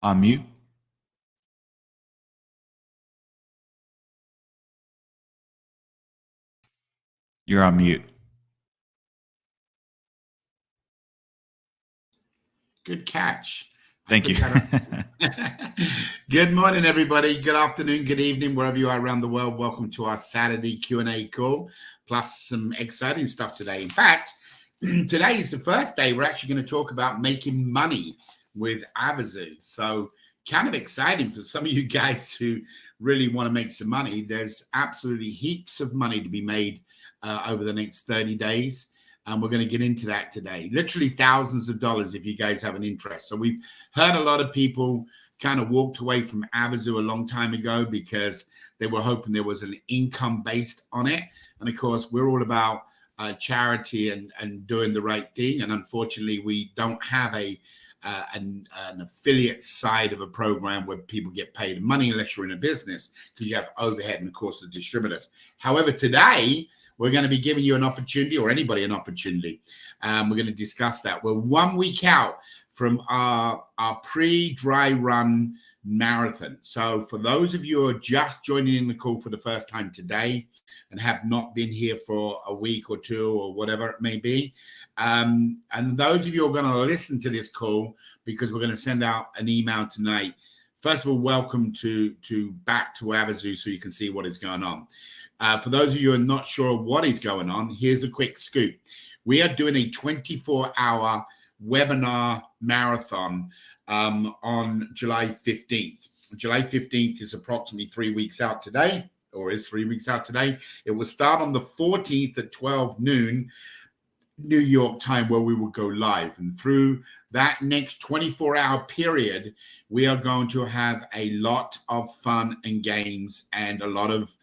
On mute. You're on mute. Good catch. Thank you. Good morning, everybody. Good afternoon, good evening, wherever you are around the world. Welcome to our Saturday Q&A call, plus some exciting stuff today. In fact, today is the first day we're actually going to talk about making money with Avazoo. So kind of exciting for some of you guys who really want to make some money. There's absolutely heaps of money to be made over the next 30 days. And we're going to get into that today. Literally thousands of dollars if you guys have an interest. So we've heard a lot of people kind of walked away from Avazoo a long time ago because they were hoping there was an income based on it. And of course, we're all about charity and doing the right thing. And unfortunately, we don't have an affiliate side of a program where people get paid money unless you're in a business, because you have overhead and, of course, the distributors. However, today, we're going to be giving you an opportunity, or anybody an opportunity. We're going to discuss that. We're 1 week out from our pre-dry run marathon. So for those of you who are just joining in the call for the first time today and have not been here for a week or two or whatever it may be, and those of you who are going to listen to this call because we're going to send out an email tonight, first of all, welcome to back to Avazoo so you can see what is going on. For those of you who are not sure what is going on, here's a quick scoop. We are doing a 24-hour webinar marathon on July 15th. July 15th is approximately 3 weeks out today, or is 3 weeks out today. It will start on the 14th at 12 noon, New York time, where we will go live. And through that next 24-hour period, we are going to have a lot of fun and games and a lot of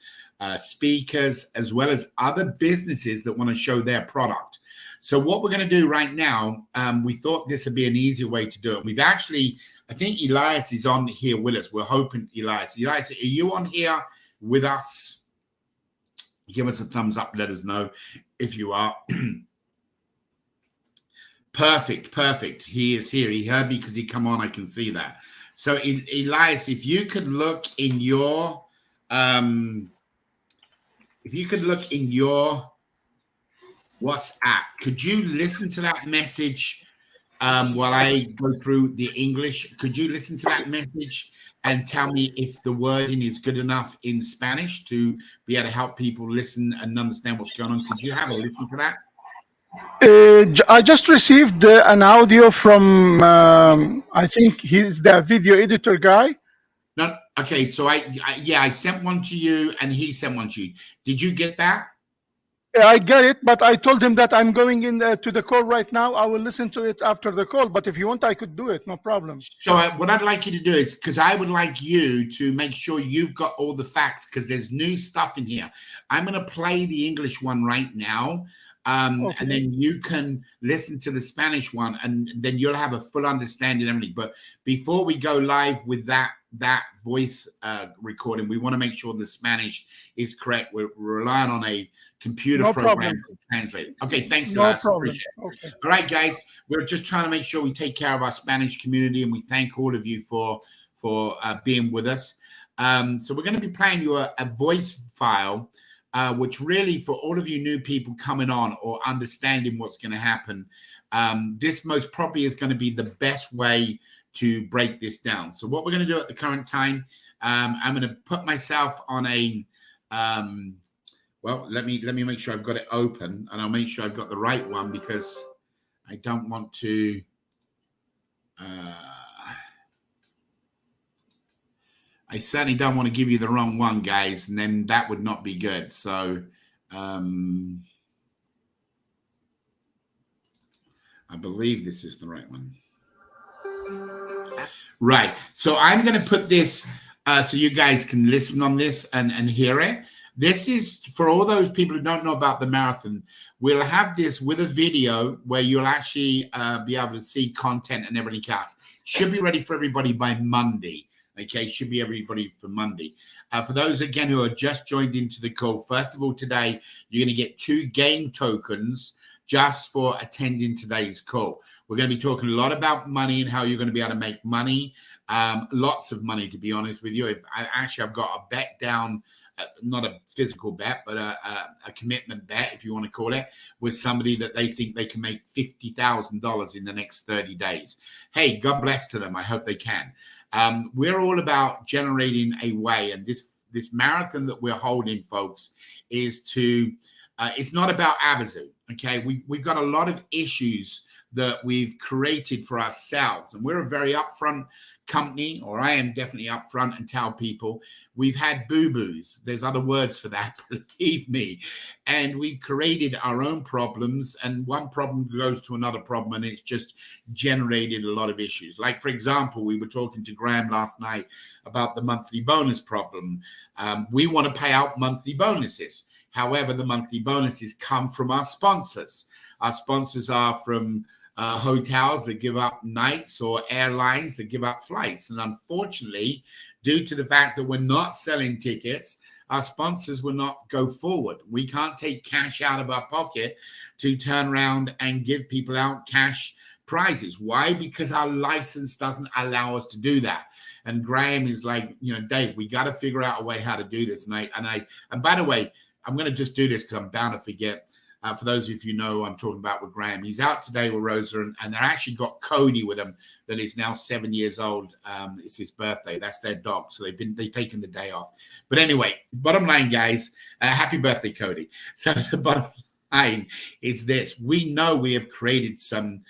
speakers, as well as other businesses that want to show their product. So what we're going to do right now, we thought this would be an easier way to do it. We've actually, I think Elias is on here with us. We're hoping Elias, are you on here with us? Give us a thumbs up. Let us know if you are. Perfect. He is here. He heard me because he come on. I can see that. So Elias, if you could look in your, WhatsApp, could you listen to that message while I go through the English? Could you listen to that message and tell me if the wording is good enough in Spanish to be able to help people listen and understand what's going on? Could you have a listen to that? I just received an audio from, I think he's the video editor guy. No, okay, so I sent one to you and he sent one to you. Did you get that? I get it, but I told him that I'm going in to the call right now. I will listen to it after the call, but if you want, I could do it, no problem. So what I'd like you to do is, because I would like you to make sure you've got all the facts, because there's new stuff in here. I'm going to play the English one right now. Okay. And then you can listen to the Spanish one, and then you'll have a full understanding of everything. But before we go live with that voice recording, we want to make sure the Spanish is correct. We're relying on a computer program to translate. Okay, thanks, guys. Appreciate it. Okay. All right, guys, we're just trying to make sure we take care of our Spanish community, and we thank all of you for being with us. So we're going to be playing you a voice file, which really, for all of you new people coming on or understanding what's going to happen, this most probably is going to be the best way to break this down. So what we're going to do at the current time, I'm going to put myself on a, well, let me make sure I've got it open, and I'll make sure I've got the right one, because I don't want to, I certainly don't want to give you the wrong one, guys, and then that would not be good. So I believe this is the right one. Right. So I'm going to put this so you guys can listen on this and hear it. This is for all those people who don't know about the marathon. We'll have this with a video where you'll actually be able to see content and everything else. Should be ready for everybody by Monday. Okay, should be everybody for Monday. For those, again, who are just joined into the call, first of all, today, you're going to get 2 game tokens just for attending today's call. We're going to be talking a lot about money and how you're going to be able to make money, lots of money, to be honest with you. I've got a bet down, not a physical bet, but a commitment bet, if you want to call it, with somebody that they think they can make $50,000 in the next 30 days. Hey, God bless to them. I hope they can. We're all about generating a way, and this marathon that we're holding, folks, is to it's not about Avazoo. Okay, we've got a lot of issues that we've created for ourselves, and we're a very upfront company, or I am definitely upfront and tell people we've had boo-boos. There's other words for that, believe me. And we've created our own problems, and one problem goes to another problem, and it's just generated a lot of issues. Like, for example, we were talking to Graham last night about the monthly bonus problem. We want to pay out monthly bonuses. However, the monthly bonuses come from our sponsors. Our sponsors are from hotels that give up nights or airlines that give up flights. And unfortunately, due to the fact that we're not selling tickets, our sponsors will not go forward. We can't take cash out of our pocket to turn around and give people out cash prizes. Why? Because our license doesn't allow us to do that. And Graham is like, Dave, we got to figure out a way how to do this. And by the way, I'm going to just do this because I'm bound to forget. For those of you who know, I'm talking about with Graham. He's out today with Rosa, and they're actually got Cody with them that is now 7 years old. It's his birthday. That's their dog. So they've taken the day off. But anyway, bottom line, guys, happy birthday, Cody. So the bottom line is this. We know we have created some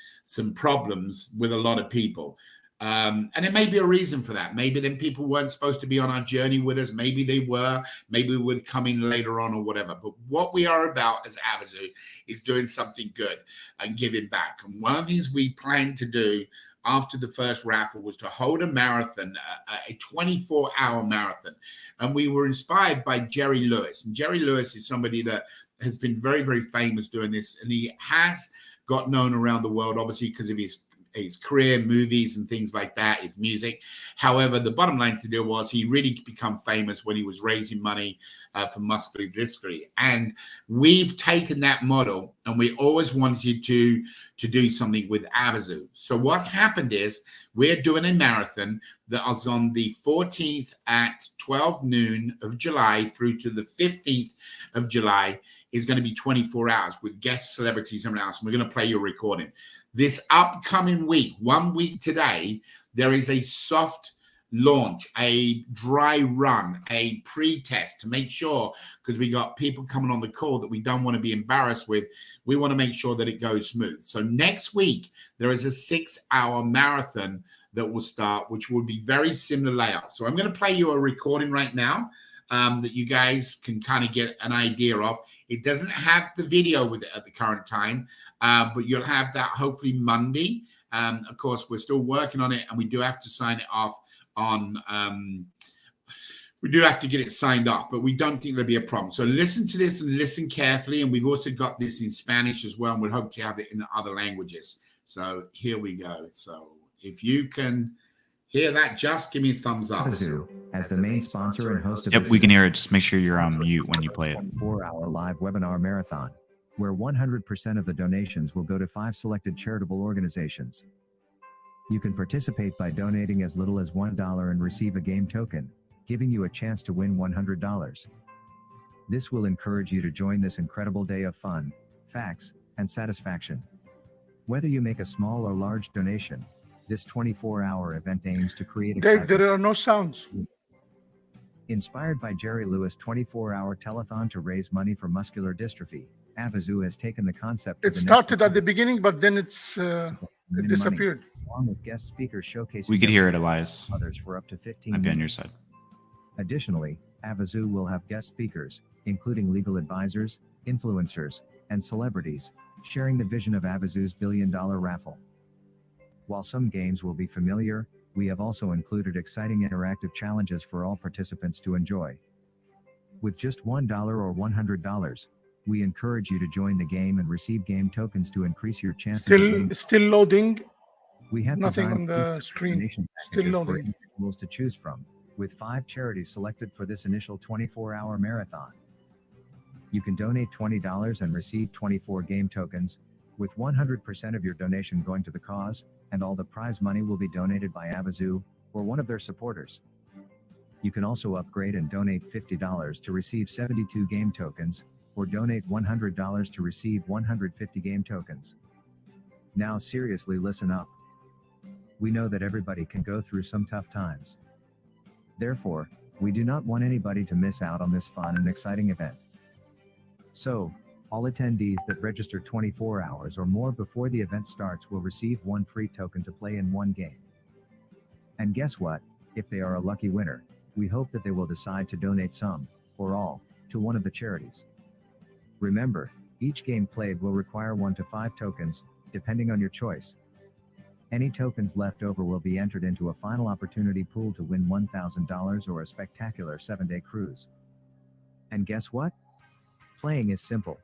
problems with a lot of people. And there may be a reason for that. Maybe then people weren't supposed to be on our journey with us. Maybe they were. Maybe we would come in later on or whatever. But what we are about as Avazoo is doing something good and giving back. And one of the things we planned to do after the first raffle was to hold a marathon, a 24-hour marathon. And we were inspired by Jerry Lewis. And Jerry Lewis is somebody that has been very, very famous doing this. And he has got known around the world, obviously, because of his career, movies and things like that, his music. However, the bottom line to do was he really become famous when he was raising money for muscular dystrophy. And we've taken that model, and we always wanted to do something with Avazoo. So what's happened is we're doing a marathon that is on the 14th at 12 noon of July through to the 15th of July. Is going to be 24 hours with guest celebrities and everything else. And we're going to play your recording. This upcoming week, 1 week today, there is a soft launch, a dry run, a pre-test to make sure, because we got people coming on the call that we don't want to be embarrassed with. We want to make sure that it goes smooth. So next week, there is a 6-hour marathon that will start, which will be very similar layout. So I'm going to play you a recording right now that you guys can kind of get an idea of. It doesn't have the video with it at the current time, but you'll have that hopefully Monday. Of course, we're still working on it, and we do have to sign it off on, we do have to get it signed off, but we don't think there'll be a problem. So listen to this and listen carefully. And we've also got this in Spanish as well, and we'll hope to have it in other languages. So here we go. So if you can hear that, just give me a thumbs up. Avazoo, as the main sponsor and host of Yep, we can hear it. Just make sure you're on mute when you play it. 4-hour live webinar marathon, where 100% of the donations will go to 5 selected charitable organizations. You can participate by donating as little as $1 and receive a game token, giving you a chance to win $100. This will encourage you to join this incredible day of fun, facts, and satisfaction. Whether you make a small or large donation, this 24-hour event aims to create excitement. Dave, there are no sounds. Inspired by Jerry Lewis' 24-hour telethon to raise money for muscular dystrophy, Avazoo has taken the concept to It the started next at the beginning, but then it disappeared. money, along with guest speakers showcasing We could hear it, Elias. others for up to 15 I'd be on your minutes. side. Additionally, Avazoo will have guest speakers, including legal advisors, influencers, and celebrities, sharing the vision of Avazoo's $1 billion raffle. While some games will be familiar, we have also included exciting interactive challenges for all participants to enjoy. With just $1 or $100, we encourage you to join the game and receive game tokens to increase your chances of winning. Still loading. We have Nothing designed on the these screen. donation Still packages for loading. individuals to choose from, with 5 charities selected for this initial 24-hour marathon. You can donate $20 and receive 24 game tokens, with 100% of your donation going to the cause, and all the prize money will be donated by Avazoo or one of their supporters. You can also upgrade and donate $50 to receive 72 game tokens, or donate $100 to receive 150 game tokens. Now seriously listen up. We know that everybody can go through some tough times. Therefore, we do not want anybody to miss out on this fun and exciting event. So, all attendees that register 24 hours or more before the event starts will receive one free token to play in one game. And guess what? If they are a lucky winner, we hope that they will decide to donate some, or all, to one of the charities. Remember, each game played will require 1 to 5 tokens, depending on your choice. Any tokens left over will be entered into a final opportunity pool to win $1,000 or a spectacular 7-day cruise. And guess what? Playing is simple.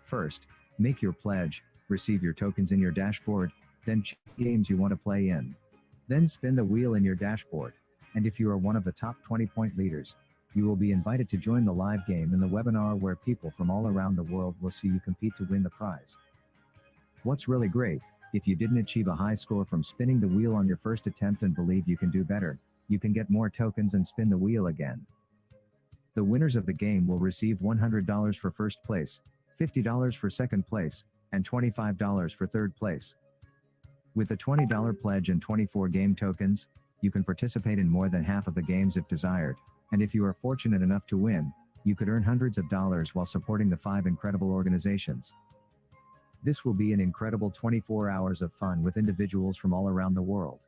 First, make your pledge, receive your tokens in your dashboard, then choose games you want to play in. Then spin the wheel in your dashboard, and if you are one of the top 20-point leaders, you will be invited to join the live game in the webinar where people from all around the world will see you compete to win the prize. What's really great, if you didn't achieve a high score from spinning the wheel on your first attempt and believe you can do better, you can get more tokens and spin the wheel again. The winners of the game will receive $100 for first place, $50 for second place, and $25 for third place. With a $20 pledge and 24 game tokens, you can participate in more than half of the games if desired, and if you are fortunate enough to win, you could earn hundreds of dollars while supporting the 5 incredible organizations. This will be an incredible 24 hours of fun with individuals from all around the world.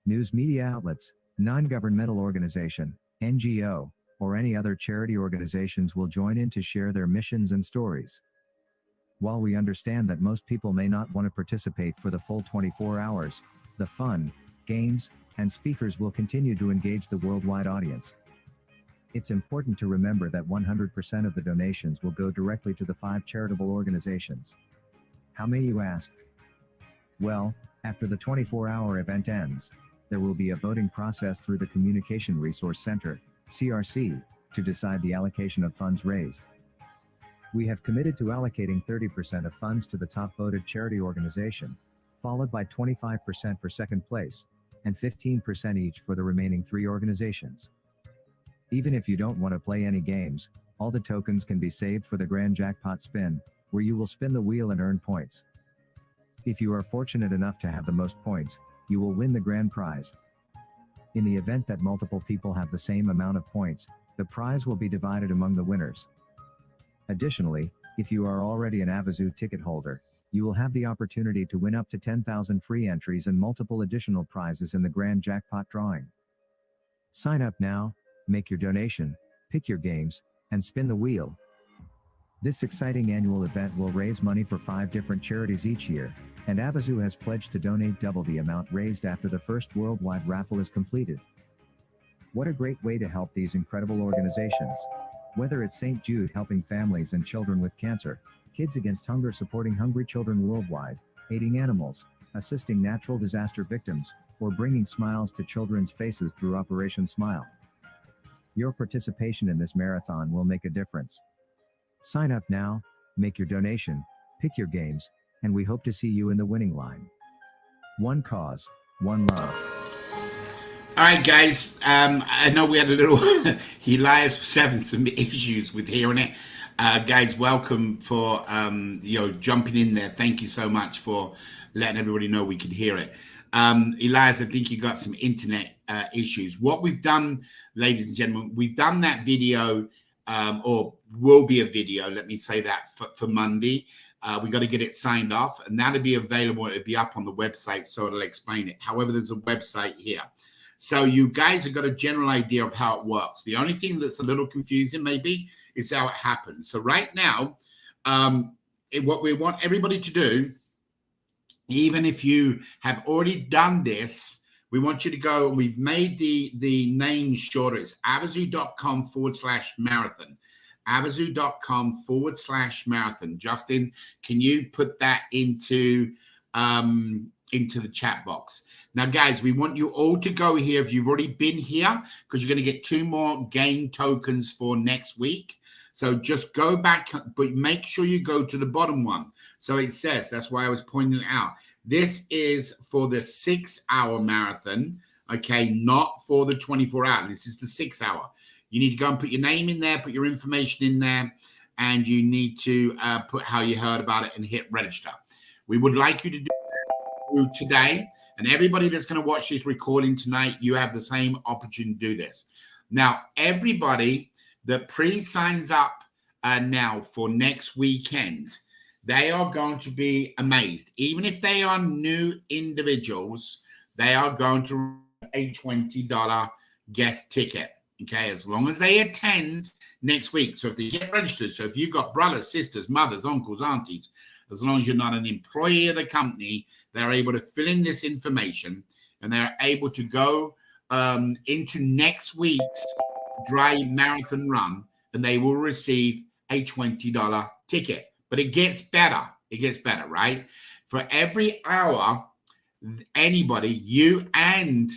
News media outlets, non-governmental organization, NGO, or any other charity organizations will join in to share their missions and stories. While we understand that most people may not want to participate for the full 24 hours, the fun, games, and speakers will continue to engage the worldwide audience. It's important to remember that 100% of the donations will go directly to the 5 charitable organizations. How may you ask? Well, after the 24-hour event ends, there will be a voting process through the Communication Resource Center, CRC, to decide the allocation of funds raised. We have committed to allocating 30% of funds to the top voted charity organization, followed by 25% for second place, and 15% each for the remaining 3 organizations. Even if you don't want to play any games, all the tokens can be saved for the grand jackpot spin, where you will spin the wheel and earn points. If you are fortunate enough to have the most points, you will win the grand prize. In the event that multiple people have the same amount of points, the prize will be divided among the winners. Additionally, if you are already an Avazoo ticket holder, you will have the opportunity to win up to 10,000 free entries and multiple additional prizes in the grand jackpot drawing. Sign up now, make your donation, pick your games, and spin the wheel. This exciting annual event will raise money for 5 different charities each year, and Avazoo has pledged to donate double the amount raised after the first worldwide raffle is completed. What a great way to help these incredible organizations. Whether it's St. Jude helping families and children with cancer, Kids Against Hunger supporting hungry children worldwide, aiding animals, assisting natural disaster victims, or bringing smiles to children's faces through Operation Smile. Your participation in this marathon will make a difference. Sign up now, make your donation, pick your games, and we hope to see you in the winning line. One cause, one love. All right, guys. I know we had a little Elias was having some issues with hearing it. Guys, welcome for jumping in there. Thank you so much for letting everybody know we could hear it. Elias, I think you got some internet issues. What we've done, ladies and gentlemen, we've done that video, or will be a video, let me say that, for Monday. We got to get it signed off, and that'll be available. It'll be up on the website, so it'll explain it. However, there's a website here. So you guys have got a general idea of how it works. The only thing that's a little confusing maybe is how it happens. So right now, what we want everybody to do, even if you have already done this, we want you to go, and we've made the name shorter. It's avazoo.com/marathon. avazoo.com/marathon. Justin, can you put that into the chat box? Now, guys, we want you all to go here if you've already been here, because you're going to get 2 more game tokens for next week. So just go back, but make sure you go to the bottom one. So it says, that's why I was pointing it out. This is for the 6-hour marathon, okay, not for the 24-hour. This is the 6-hour. You need to go and put your name in there, put your information in there, and you need to put how you heard about it and hit register. We would like you to do today, and everybody that's going to watch this recording tonight, you have the same opportunity to do this. Now, everybody that pre-signs up now for next weekend, they are going to be amazed. Even if they are new individuals, they are going to a $20 guest ticket, okay, as long as they attend next week. So if they get registered, so if you've got brothers, sisters, mothers, uncles, aunties, as long as you're not an employee of the company, they're able to fill in this information and they're able to go into next week's dry marathon run, and they will receive a $20 ticket. But it gets better. It gets better, right? For every hour, anybody, you and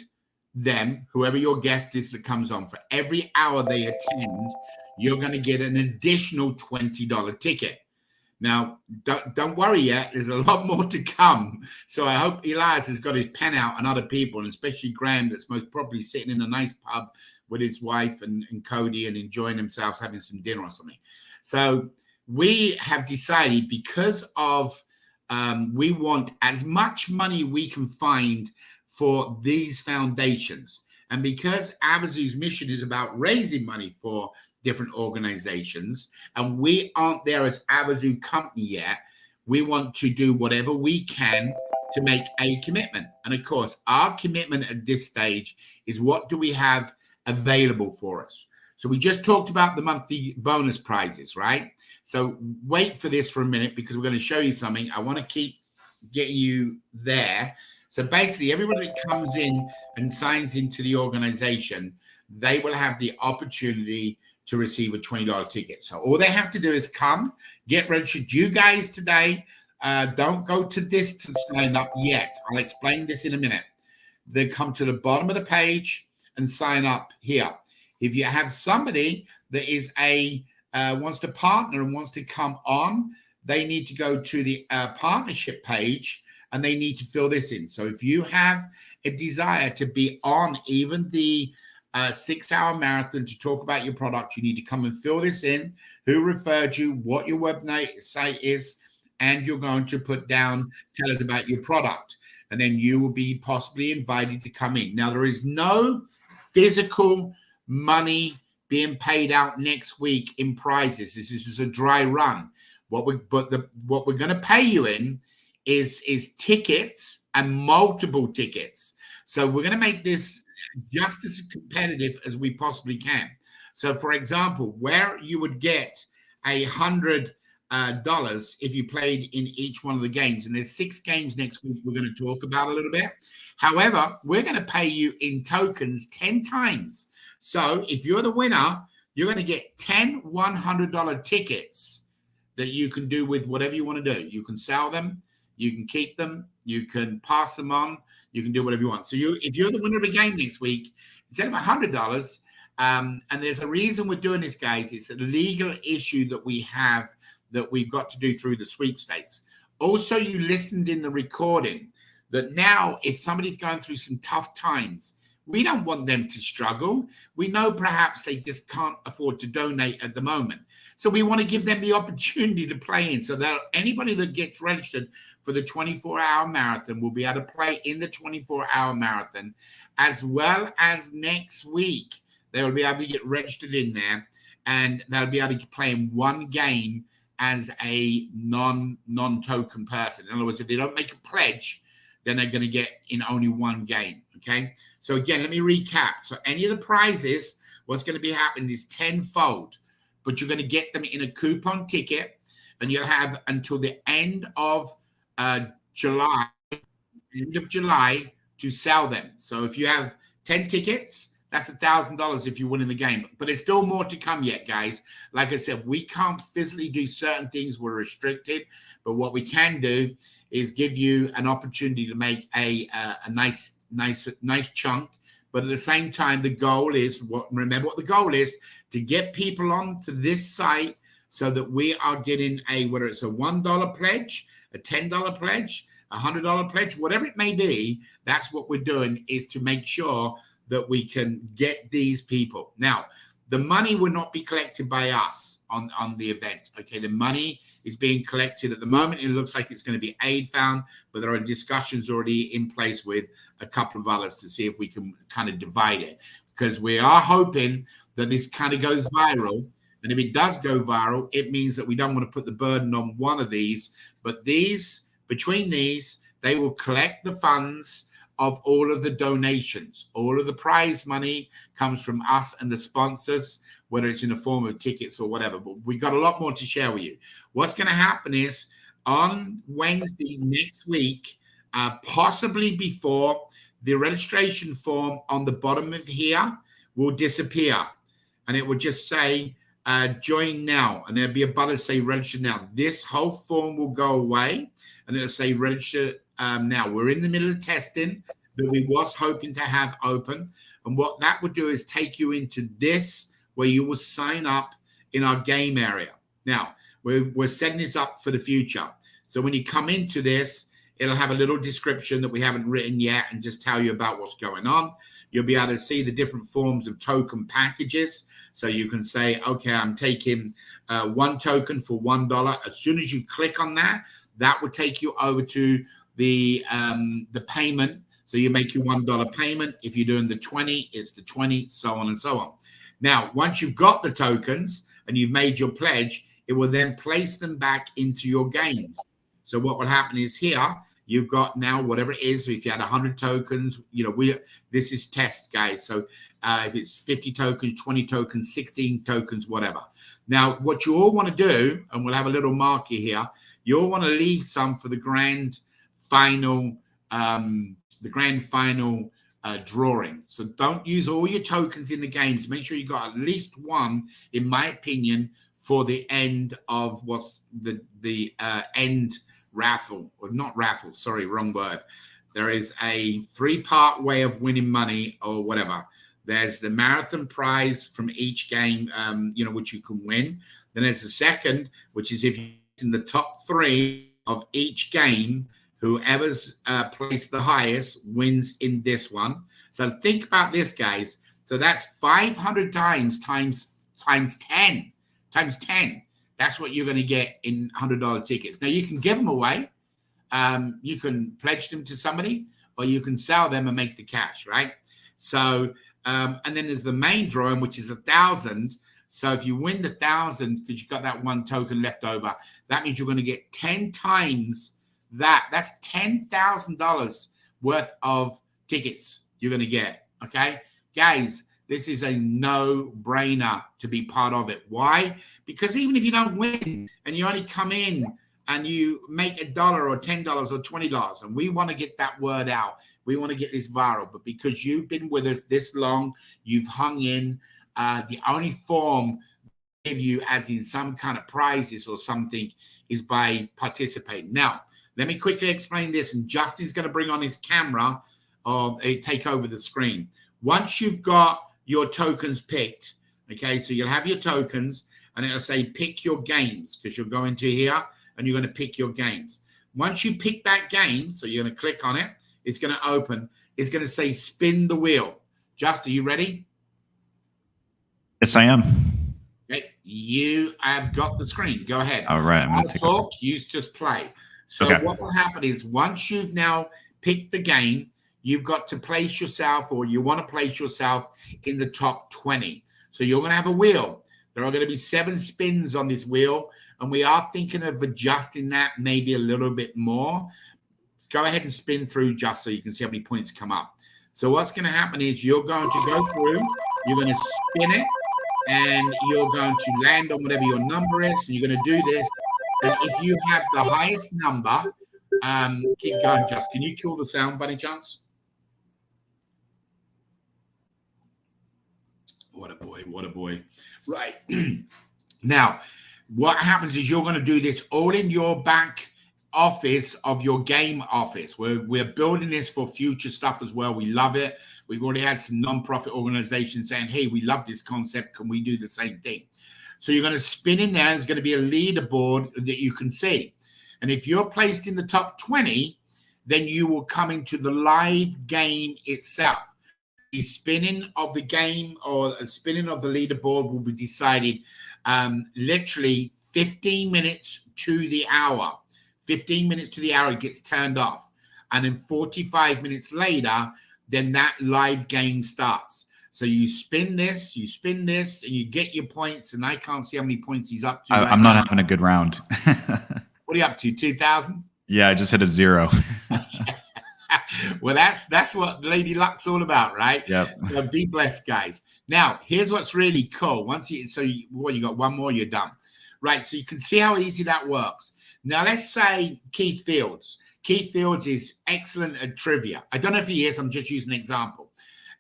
them, whoever your guest is that comes on, for every hour they attend, you're going to get an additional $20 ticket. Now, don't worry yet. There's a lot more to come. So I hope Elias has got his pen out and other people, and especially Graham, that's most probably sitting in a nice pub with his wife and Cody and enjoying themselves, having some dinner or something. So we have decided, because of we want as much money we can find for these foundations. And because Avazoo's mission is about raising money for different organizations, and we aren't there as Avazoo company yet, we want to do whatever we can to make a commitment. And of course, our commitment at this stage is, what do we have available for us? So we just talked about the monthly bonus prizes, right? So wait for this for a minute, because we're going to show you something. I want to keep getting you there. So basically, everybody that comes in and signs into the organization, they will have the opportunity to receive a $20 ticket. So all they have to do is come, get registered. You guys today, don't go to this to sign up yet. I'll explain this in a minute. They come to the bottom of the page and sign up here. If you have somebody that is wants to partner and wants to come on, they need to go to the partnership page and they need to fill this in. So if you have a desire to be on even the 6-hour marathon to talk about your product, you need to come and fill this in, who referred you, what your website is, and you're going to put down, tell us about your product. And then you will be possibly invited to come in. Now, there is no physical money being paid out next week in prizes. This is a dry run. What we're going to pay you in is tickets, and multiple tickets. So we're going to make this just as competitive as we possibly can. So, for example, where you would get $100 if you played in each one of the games, and there's 6 games next week we're going to talk about a little bit. However, we're going to pay you in tokens 10 times. So if you're the winner, you're going to get 10 $100 tickets that you can do with whatever you want to do. You can sell them, you can keep them, you can pass them on, you can do whatever you want. So if you're the winner of a game next week, instead of $100, and there's a reason we're doing this, guys. It's a legal issue that we have that we've got to do through the sweepstakes. Also, you listened in the recording that now if somebody's going through some tough times, we don't want them to struggle. We know perhaps they just can't afford to donate at the moment. So we want to give them the opportunity to play in, so that anybody that gets registered for the 24-hour marathon will be able to play in the 24-hour marathon, as well as next week. They will be able to get registered in there, and they'll be able to play in one game as a non-token person. In other words, if they don't make a pledge, then they're going to get in only one game, okay? So again, let me recap. So any of the prizes, what's going to be happening is tenfold, but you're going to get them in a coupon ticket, and you'll have until the end of July to sell them. So if you have 10 tickets, that's $1,000 if you win in the game. But there's still more to come yet, guys. Like I said, we can't physically do certain things. We're restricted. But what we can do is give you an opportunity to make a nice chunk But at the same time, the goal is remember what the goal is, to get people onto this site so that we are getting whether it's a $1 pledge, a $10 pledge, a $100 pledge, whatever it may be. That's what we're doing, is to make sure that we can get these people. Now, the money will not be collected by us on the event. Okay, the money is being collected at the moment. It looks like it's going to be Aid Found, but there are discussions already in place with a couple of others to see if we can kind of divide it, because we are hoping that this kind of goes viral. And if it does go viral, it means that we don't want to put the burden on one of these, but between these, they will collect the funds of all of the donations. All of the prize money comes from us and the sponsors, whether it's in the form of tickets or whatever. But we've got a lot more to share with you. What's going to happen is on Wednesday next week, possibly before, the registration form on the bottom of here will disappear. And it will just say, join now. And there'll be a button say register now. This whole form will go away and it'll say register now. We're in the middle of testing that we was hoping to have open. And what that would do is take you into this, where you will sign up in our game area. Now, we're setting this up for the future. So when you come into this, it'll have a little description that we haven't written yet and just tell you about what's going on. You'll be able to see the different forms of token packages. So you can say, okay, I'm taking 1 token for $1. As soon as you click on that, that will take you over to the payment. So you make your $1 payment. If you're doing the 20, it's the 20, so on and so on. Now, once you've got the tokens and you've made your pledge, it will then place them back into your games. So what will happen is here, you've got now whatever it is. So if you had 100 tokens, this is test, guys. So if it's 50 tokens, 20 tokens, 16 tokens, whatever. Now, what you all want to do, and we'll have a little marker here, you all want to leave some for the grand final, drawing. So don't use all your tokens in the games. Make sure you got at least one, in my opinion, for the end of what's the end raffle, or not raffle, sorry, wrong word. There is a 3-part way of winning money or whatever. There's the marathon prize from each game, which you can win. Then there's the second, which is if you're in the top 3 of each game, whoever's placed the highest wins in this one. So think about this, guys. So that's 500 times 10. Times 10. That's what you're going to get in $100 tickets. Now, you can give them away. You can pledge them to somebody, or you can sell them and make the cash, right? So, and then there's the main drawing, which is 1,000. So if you win the 1,000, because you've got that 1 token left over, that means you're going to get 10 times that. That's $10,000 worth of tickets you're going to get, okay? Guys, this is a no-brainer to be part of it. Why? Because even if you don't win and you only come in and you make $1 or $10 or $20, and we want to get that word out, we want to get this viral, but because you've been with us this long, you've hung in, the only form we give you, as in some kind of prizes or something, is by participating. Now, let me quickly explain this, and Justin's going to bring on his camera or take over the screen. Once you've got your tokens picked, okay, so you'll have your tokens and it'll say pick your games, because you'll go into here and you're going to pick your games. Once you pick that game, so you're going to click on it, it's going to open. It's going to say spin the wheel. Just, are you ready? Yes, I am. Okay, you have got the screen. Go ahead. All right. I'll talk, you just play. So what will happen is once you've now picked the game, you've got to place yourself, or you want to place yourself in the top 20. So you're going to have a wheel. There are going to be 7 spins on this wheel, and we are thinking of adjusting that maybe a little bit more. Go ahead and spin through just so you can see how many points come up. So what's going to happen is you're going to go through, you're going to spin it, and you're going to land on whatever your number is, and you're going to do this. And if you have the highest number, keep going, Just. Can you kill the sound by any chance? What a boy, what a boy. Right. Now, what happens is you're going to do this all in your back office of your game office. We're building this for future stuff as well. We love it. We've already had some non-profit organizations saying, hey, we love this concept. Can we do the same thing? So you're going to spin in there. There's going to be a leaderboard that you can see. And if you're placed in the top 20, then you will come into the live game itself. The spinning of the game or spinning of the leaderboard will be decided literally 15 minutes to the hour. 15 minutes to the hour, it gets turned off. And then 45 minutes later, then that live game starts. So you spin this, and you get your points. And I can't see how many points he's up to. I'm not having a good round. What are you up to, 2,000? Yeah, I just hit a 0. Well, that's what Lady Luck's all about, right? Yep. So be blessed, guys. Now, here's what's really cool. Once you got one more, you're done. Right, so you can see how easy that works. Now, let's say Keith Fields. Keith Fields is excellent at trivia. I don't know if he is. I'm just using an example.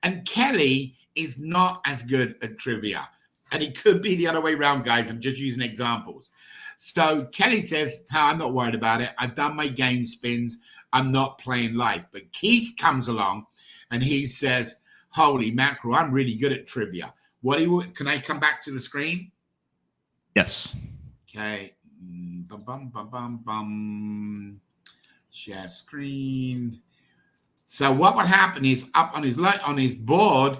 And Kelly is not as good at trivia. And it could be the other way around, guys. I'm just using examples. So Kelly says, I'm not worried about it. I've done my game spins. I'm not playing live. But Keith comes along and he says, holy mackerel, I'm really good at trivia. Can I come back to the screen? Yes. Okay. Share screen. So what would happen is up on his board,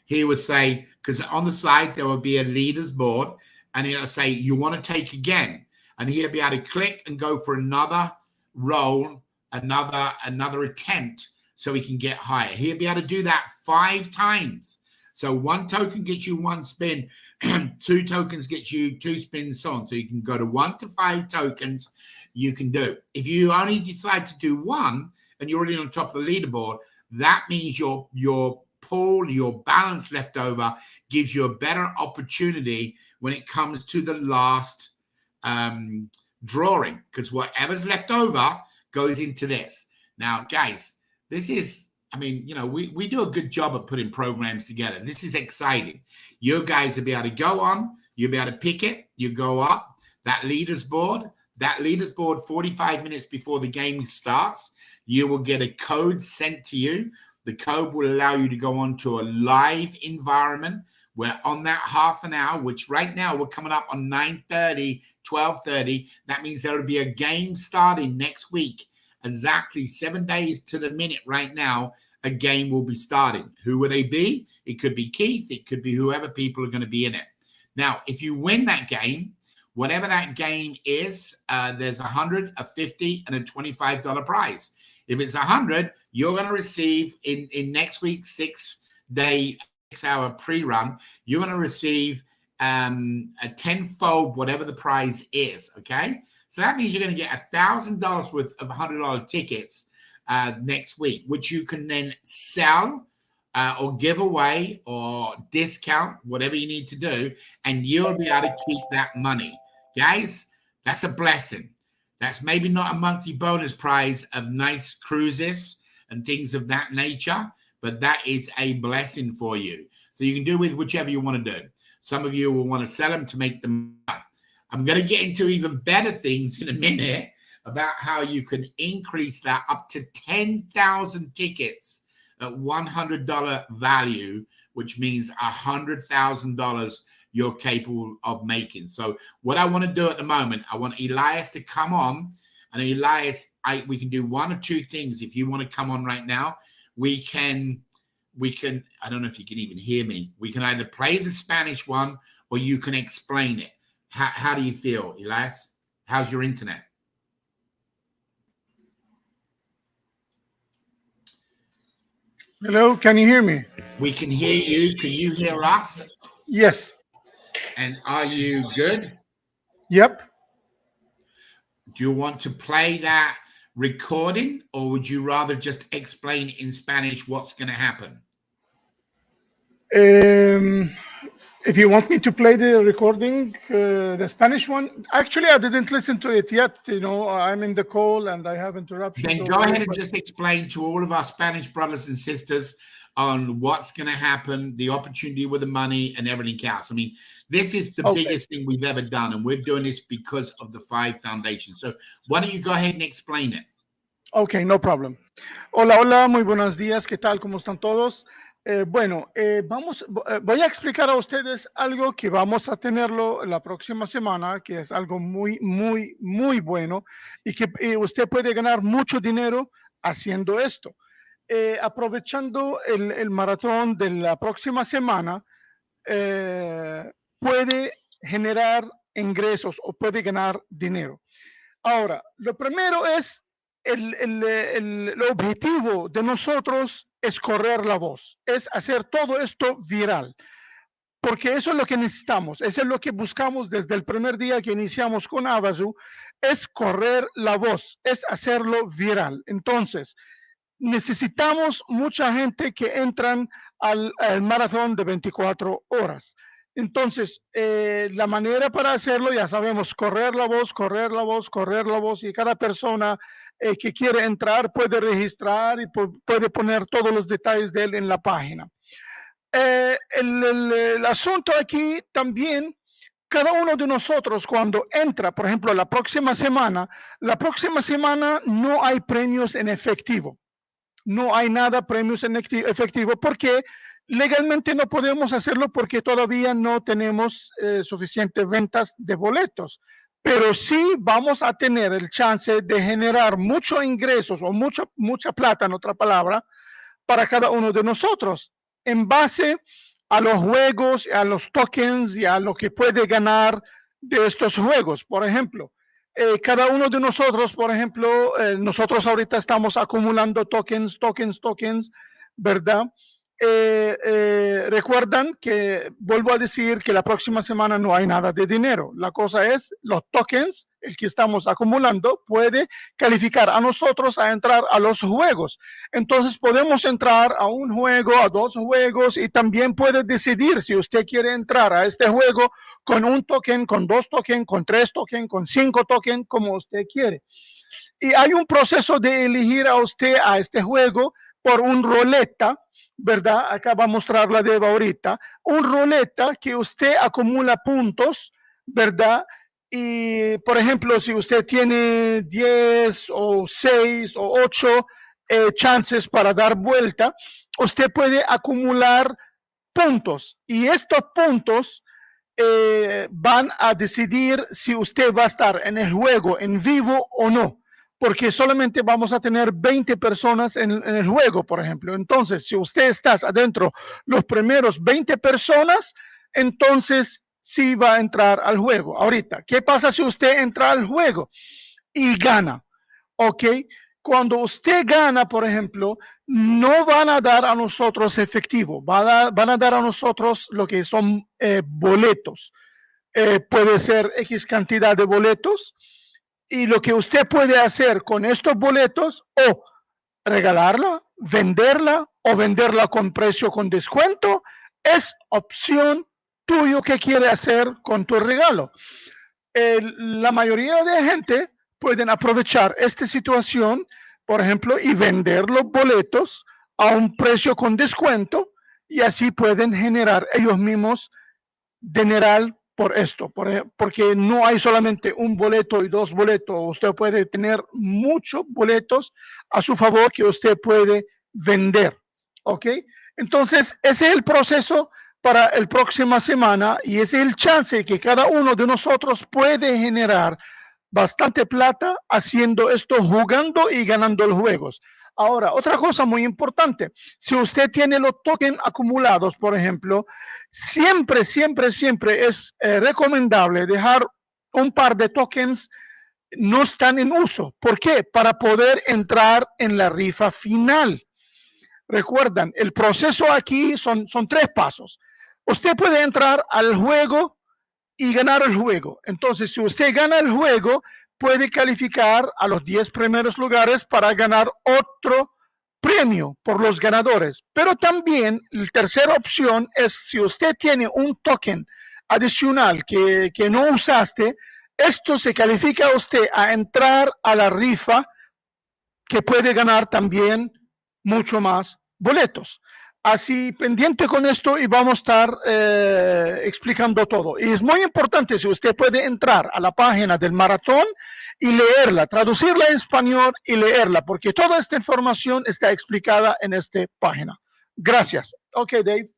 he would say, because on the side there would be a leader's board, and he'll say, you want to take again. And he'll be able to click and go for another roll, another attempt, so he can get higher. He'll be able to do that 5 times. So 1 token gets you 1 spin, 2 tokens get you 2 spins, so on. So you can go to 1 to 5 tokens you can do. If you only decide to do 1 and you're already on top of the leaderboard, that means your pool, your balance left over gives you a better opportunity when it comes to the last drawing, because whatever's left over goes into this. Now, guys, this is, we do a good job of putting programs together. This is exciting. You guys will be able to go on, you'll be able to pick it, you go up, that leaders board 45 minutes before the game starts, you will get a code sent to you. The code will allow you to go on to a live environment where on that half an hour, which right now we're coming up on 9:30, 12:30, that means there will be a game starting next week. Exactly 7 days to the minute right now, a game will be starting. Who will they be? It could be Keith. It could be whoever people are going to be in it. Now, if you win that game, whatever that game is, there's $100, a $50, and a $25 prize. If it's 100, you're going to receive in next week's 6-day, 6-hour pre-run, you're going to receive a 10-fold whatever the prize is, okay? So that means you're going to get $1,000 worth of $100 tickets next week, which you can then sell or give away or discount, whatever you need to do, and you'll be able to keep that money. Guys, that's a blessing. That's maybe not a monthly bonus prize of nice cruises and things of that nature, but that is a blessing for you. So you can do with whichever you want to do. Some of you will want to sell them to make them up. I'm going to get into even better things in a minute about how you can increase that up to 10,000 tickets at $100 value, which means $100,000 you're capable of making. So what I want to do at the moment, I want Elias to come on. And Elias, we can do 1 or 2 things. If you want to come on right now, we can, I don't know if you can even hear me. We can either play the Spanish one or you can explain it. How do you feel, Elias? How's your internet? Hello, can you hear me? We can hear you. Can you hear us? Yes. And are you good? Yep. Do you want to play that recording, or would you rather just explain in Spanish what's going to happen? If you want me to play the recording, the Spanish one, actually, I didn't listen to it yet. I'm in the call and I have interruptions. Then go ahead and just explain to all of our Spanish brothers and sisters on what's going to happen, the opportunity with the money, and everything else. I mean, this is the biggest thing we've ever done, and we're doing this because of the 5 Foundation. So why don't you go ahead and explain it? Okay, no problem. Hola, hola, muy buenos días. ¿Qué tal? ¿Cómo están todos? Voy a explicar a ustedes algo que vamos a tenerlo la próxima semana, que es algo muy, muy, muy bueno y que usted puede ganar mucho dinero haciendo esto. Aprovechando el maratón de la próxima semana, puede generar ingresos o puede ganar dinero. Ahora, lo primero es el objetivo de nosotros es correr la voz, es hacer todo esto viral, porque eso es lo que necesitamos, eso es lo que buscamos desde el primer día que iniciamos con Avazoo, es correr la voz, es hacerlo viral. Entonces, necesitamos mucha gente que entran al maratón de 24 horas. Entonces, la manera para hacerlo, ya sabemos, correr la voz, correr la voz, correr la voz, y cada persona que quiere entrar puede registrar y puede poner todos los detalles de él en la página. El asunto aquí también, cada uno de nosotros cuando entra, por ejemplo, la próxima semana no hay premios en efectivo. No hay nada premios en efectivo porque legalmente no podemos hacerlo porque todavía no tenemos suficientes ventas de boletos. Pero sí vamos a tener el chance de generar muchos ingresos o mucha plata, en otra palabra, para cada uno de nosotros en base a los juegos, a los tokens y a lo que puede ganar de estos juegos. Por ejemplo, cada uno de nosotros, por ejemplo, nosotros ahorita estamos acumulando tokens, ¿verdad? Recuerdan que vuelvo a decir que la próxima semana no hay nada de dinero. La cosa es los tokens, el que estamos acumulando puede calificar a nosotros a entrar a los juegos. Entonces podemos entrar a un juego, a 2 juegos, y también puede decidir si usted quiere entrar a este juego con 1 token, con 2 tokens, con 3 tokens, con 5 tokens, como usted quiere. Y hay un proceso de elegir a usted a este juego por un roleta, ¿verdad? Acá va a mostrar la Deva ahorita. Un roleta que usted acumula puntos, ¿verdad? Y, por ejemplo, si usted tiene 10 o 6 o 8 chances para dar vuelta, usted puede acumular puntos. Y estos puntos van a decidir si usted va a estar en el juego en vivo o no. Porque solamente vamos a tener 20 personas en el juego, por ejemplo. Entonces, si usted está adentro los primeros 20 personas, entonces sí va a entrar al juego. Ahorita, ¿qué pasa si usted entra al juego y gana? ¿Ok? Cuando usted gana, por ejemplo, no van a dar a nosotros efectivo, van a dar a nosotros lo que son boletos. Puede ser X cantidad de boletos. Y lo que usted puede hacer con estos boletos, o regalarla, venderla o venderla con precio con descuento, es opción tuyo que quiere hacer con tu regalo. La mayoría de gente pueden aprovechar esta situación, por ejemplo, y vender los boletos a un precio con descuento, y así pueden generar ellos mismos dineral por esto, porque no hay solamente un boleto y 2 boletos. Usted puede tener muchos boletos a su favor que usted puede vender. ¿Ok? Entonces, ese es el proceso para la próxima semana, y ese es el chance que cada uno de nosotros puede generar bastante plata haciendo esto, jugando y ganando los juegos. Ahora, otra cosa muy importante, si usted tiene los tokens acumulados, por ejemplo, siempre es recomendable dejar un par de tokens no están en uso. ¿Por qué? Para poder entrar en la rifa final. Recuerdan, el proceso aquí son 3 pasos. Usted puede entrar al juego y ganar el juego. Entonces, si usted gana el juego, puede calificar a los 10 primeros lugares para ganar otro premio por los ganadores. Pero también la tercera opción es si usted tiene un token adicional que no usaste, esto se califica a usted a entrar a la rifa, que puede ganar también mucho más boletos. Así pendiente con esto y vamos a estar explicando todo. Y es muy importante si usted puede entrar a la página del maratón y leerla, traducirla en español y leerla, porque toda esta información está explicada en esta página. Gracias. Ok, Dave.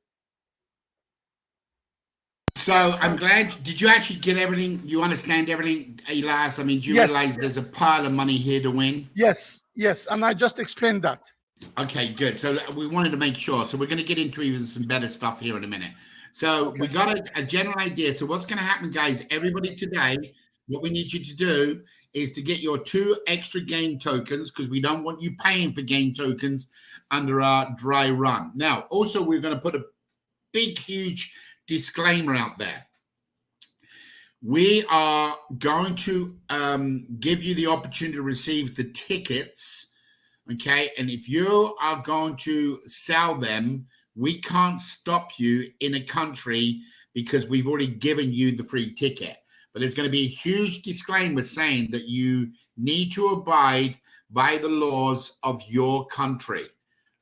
So I'm glad. Did you actually get everything? You understand everything, Elias? I mean, do you Yes. realize there's a pile of money here to win? Yes, yes, and I just explained that. Okay, good. So we wanted to make sure. So we're going to get into even some better stuff here in a minute. So we got a general idea. So what's going to happen, guys? Everybody today, what we need you to do is to get your 2 extra game tokens, because we don't want you paying for game tokens under our dry run. Now, also, we're going to put a big, huge disclaimer out there. We are going to give you the opportunity to receive the tickets. Okay, and if you are going to sell them, we can't stop you in a country because we've already given you the free ticket. But there's going to be a huge disclaimer saying that you need to abide by the laws of your country.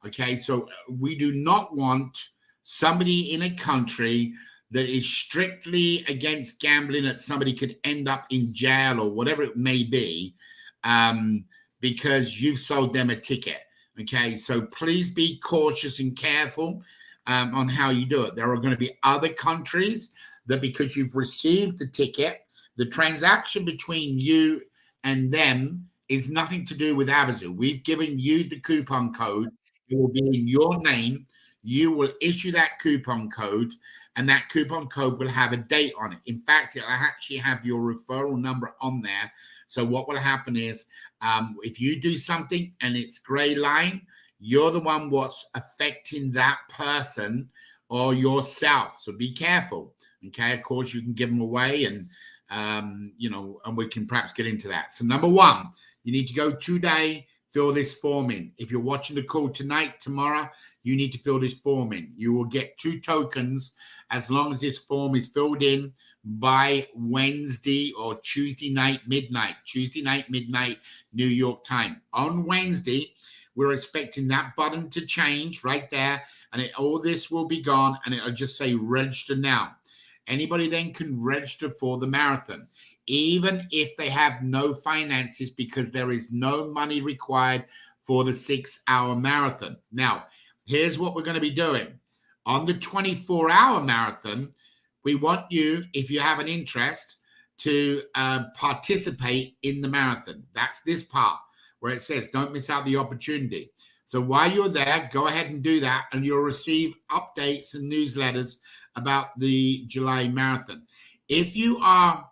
Okay, so we do not want somebody in a country that is strictly against gambling, that somebody could end up in jail or whatever it may be, because you've sold them a ticket. Okay, so please be cautious and careful on how you do it. There are going to be other countries that, because you've received the ticket, the transaction between you and them is nothing to do with Avazoo. We've given you the coupon code. It will be in your name. You will issue that coupon code, and that coupon code will have a date on it. In fact, it'll actually have your referral number on there. So what will happen is, if you do something and it's gray line, you're the one what's affecting that person or yourself. So be careful. Okay, of course, you can give them away, and and we can perhaps get into that. So number 1, you need to go today, fill this form in. If you're watching the call tonight, tomorrow, you need to fill this form in. You will get 2 tokens as long as this form is filled in by Wednesday or Tuesday night midnight, New York time. On Wednesday, we're expecting that button to change right there, and all this will be gone, and it'll just say register now. Anybody then can register for the marathon, even if they have no finances, because there is no money required for the 6-hour marathon. Now, here's what we're going to be doing. On the 24-hour marathon, we want you, if you have an interest, to participate in the marathon. That's this part where it says, don't miss out the opportunity. So while you're there, go ahead and do that, and you'll receive updates and newsletters about the July marathon. If you are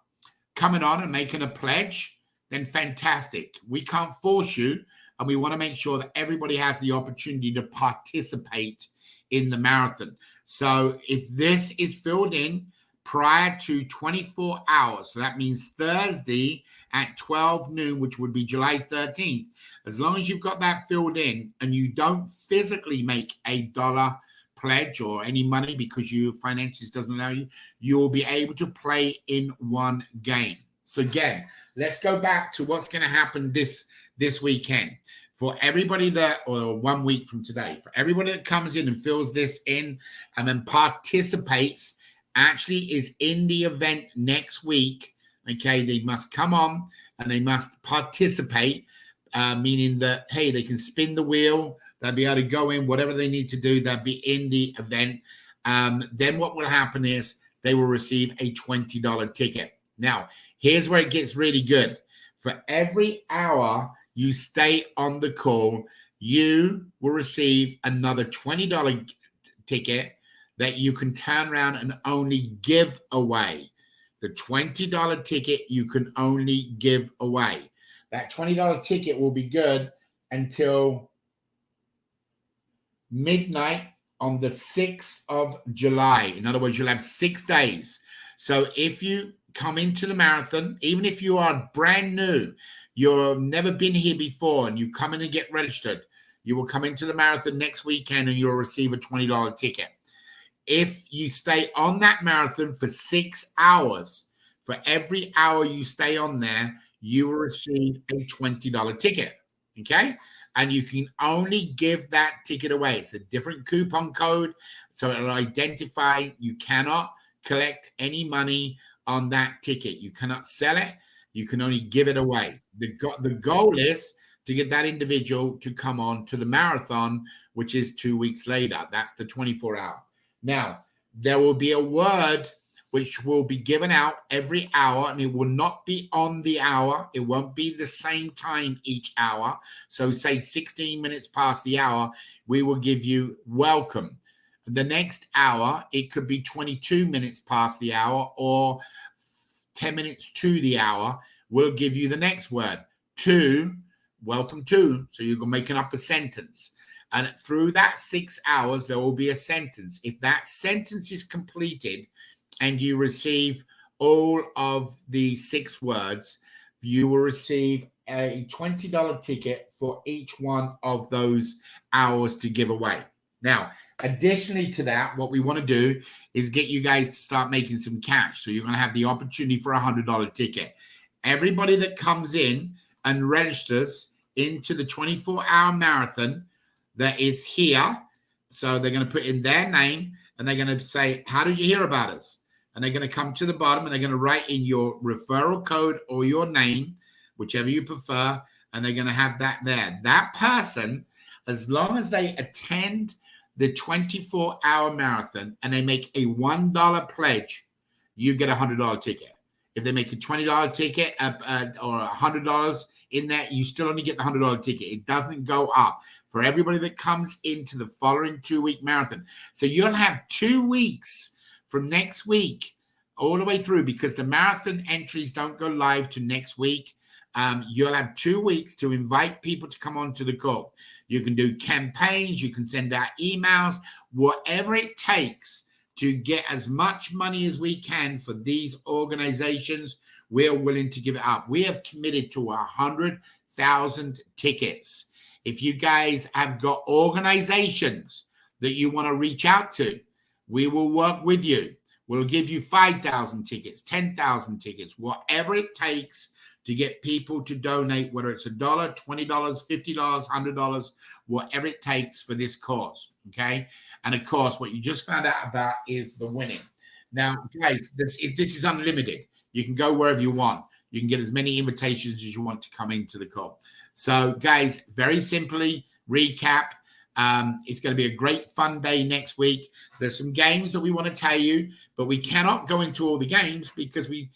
coming on and making a pledge, then fantastic. We can't force you, and we want to make sure that everybody has the opportunity to participate in the marathon. So if this is filled in prior to 24 hours, so that means Thursday at 12 noon, which would be July 13th, as long as you've got that filled in and you don't physically make a dollar pledge or any money because your finances doesn't allow you, you will be able to play in one game. So again, let's go back to what's going to happen this weekend. For everybody that, or 1 week from today, for everybody that comes in and fills this in and then participates, actually is in the event next week, okay, they must come on and they must participate, meaning that, hey, they can spin the wheel, they'll be able to go in, whatever they need to do, they'll be in the event. Then what will happen is they will receive a $20 ticket. Now, here's where it gets really good. For every hour you stay on the call, you will receive another $20 ticket that you can turn around and only give away. The $20 ticket you can only give away. That $20 ticket will be good until midnight on the 6th of July. In other words, you'll have 6 days. So if you come into the marathon, even if you are brand new, you've never been here before, and you come in and get registered, you will come into the marathon next weekend and you'll receive a $20 ticket. If you stay on that marathon for 6 hours, for every hour you stay on there, you will receive a $20 ticket. Okay? and you can only give that ticket away. It's a different coupon code, so it'll identify. You cannot collect any money on that ticket. You cannot sell it. You can only give it away. The goal is to get that individual to come on to the marathon, which is 2 weeks later. That's the 24-hour. Now, there will be a word which will be given out every hour, and it will not be on the hour. It won't be the same time each hour. So say 16 minutes past the hour, we will give you welcome. The next hour, it could be 22 minutes past the hour or 10 minutes to the hour. We'll give you the next word, to, welcome to. So you're making up a sentence. And through that 6 hours, there will be a sentence. If that sentence is completed and you receive all of the 6 words, you will receive a $20 ticket for each one of those hours to give away. Now, additionally to that, what we want to do is get you guys to start making some cash. So you're going to have the opportunity for a $100 ticket. Everybody that comes in and registers into the 24-hour marathon that is here, so they're going to put in their name and they're going to say, how did you hear about us? And they're going to come to the bottom and they're going to write in your referral code or your name, whichever you prefer, and they're going to have that there. That person, as long as they attend the 24-hour marathon and they make a $1 pledge, you get a $100 ticket. If they make a $20 ticket or $100 in that, you still only get the $100 ticket. It doesn't go up for everybody that comes into the following 2-week marathon. So you'll have 2 weeks from next week all the way through, because the marathon entries don't go live to next week. You'll have 2 weeks to invite people to come onto the call. You can do campaigns, you can send out emails, whatever it takes to get as much money as we can for these organizations. We're willing to give it up. We have committed to 100,000 tickets. If you guys have got organizations that you want to reach out to, we will work with you. We'll give you 5,000 tickets, 10,000 tickets, whatever it takes to get people to donate, whether it's $1, $20, $50, $100, whatever it takes for this cause, okay? And of course, what you just found out about is the winning. Now, guys, this is unlimited. You can go wherever you want. You can get as many invitations as you want to come into the call. So, guys, very simply, recap. It's going to be a great fun day next week. There's some games that we want to tell you, but we cannot go into all the games because we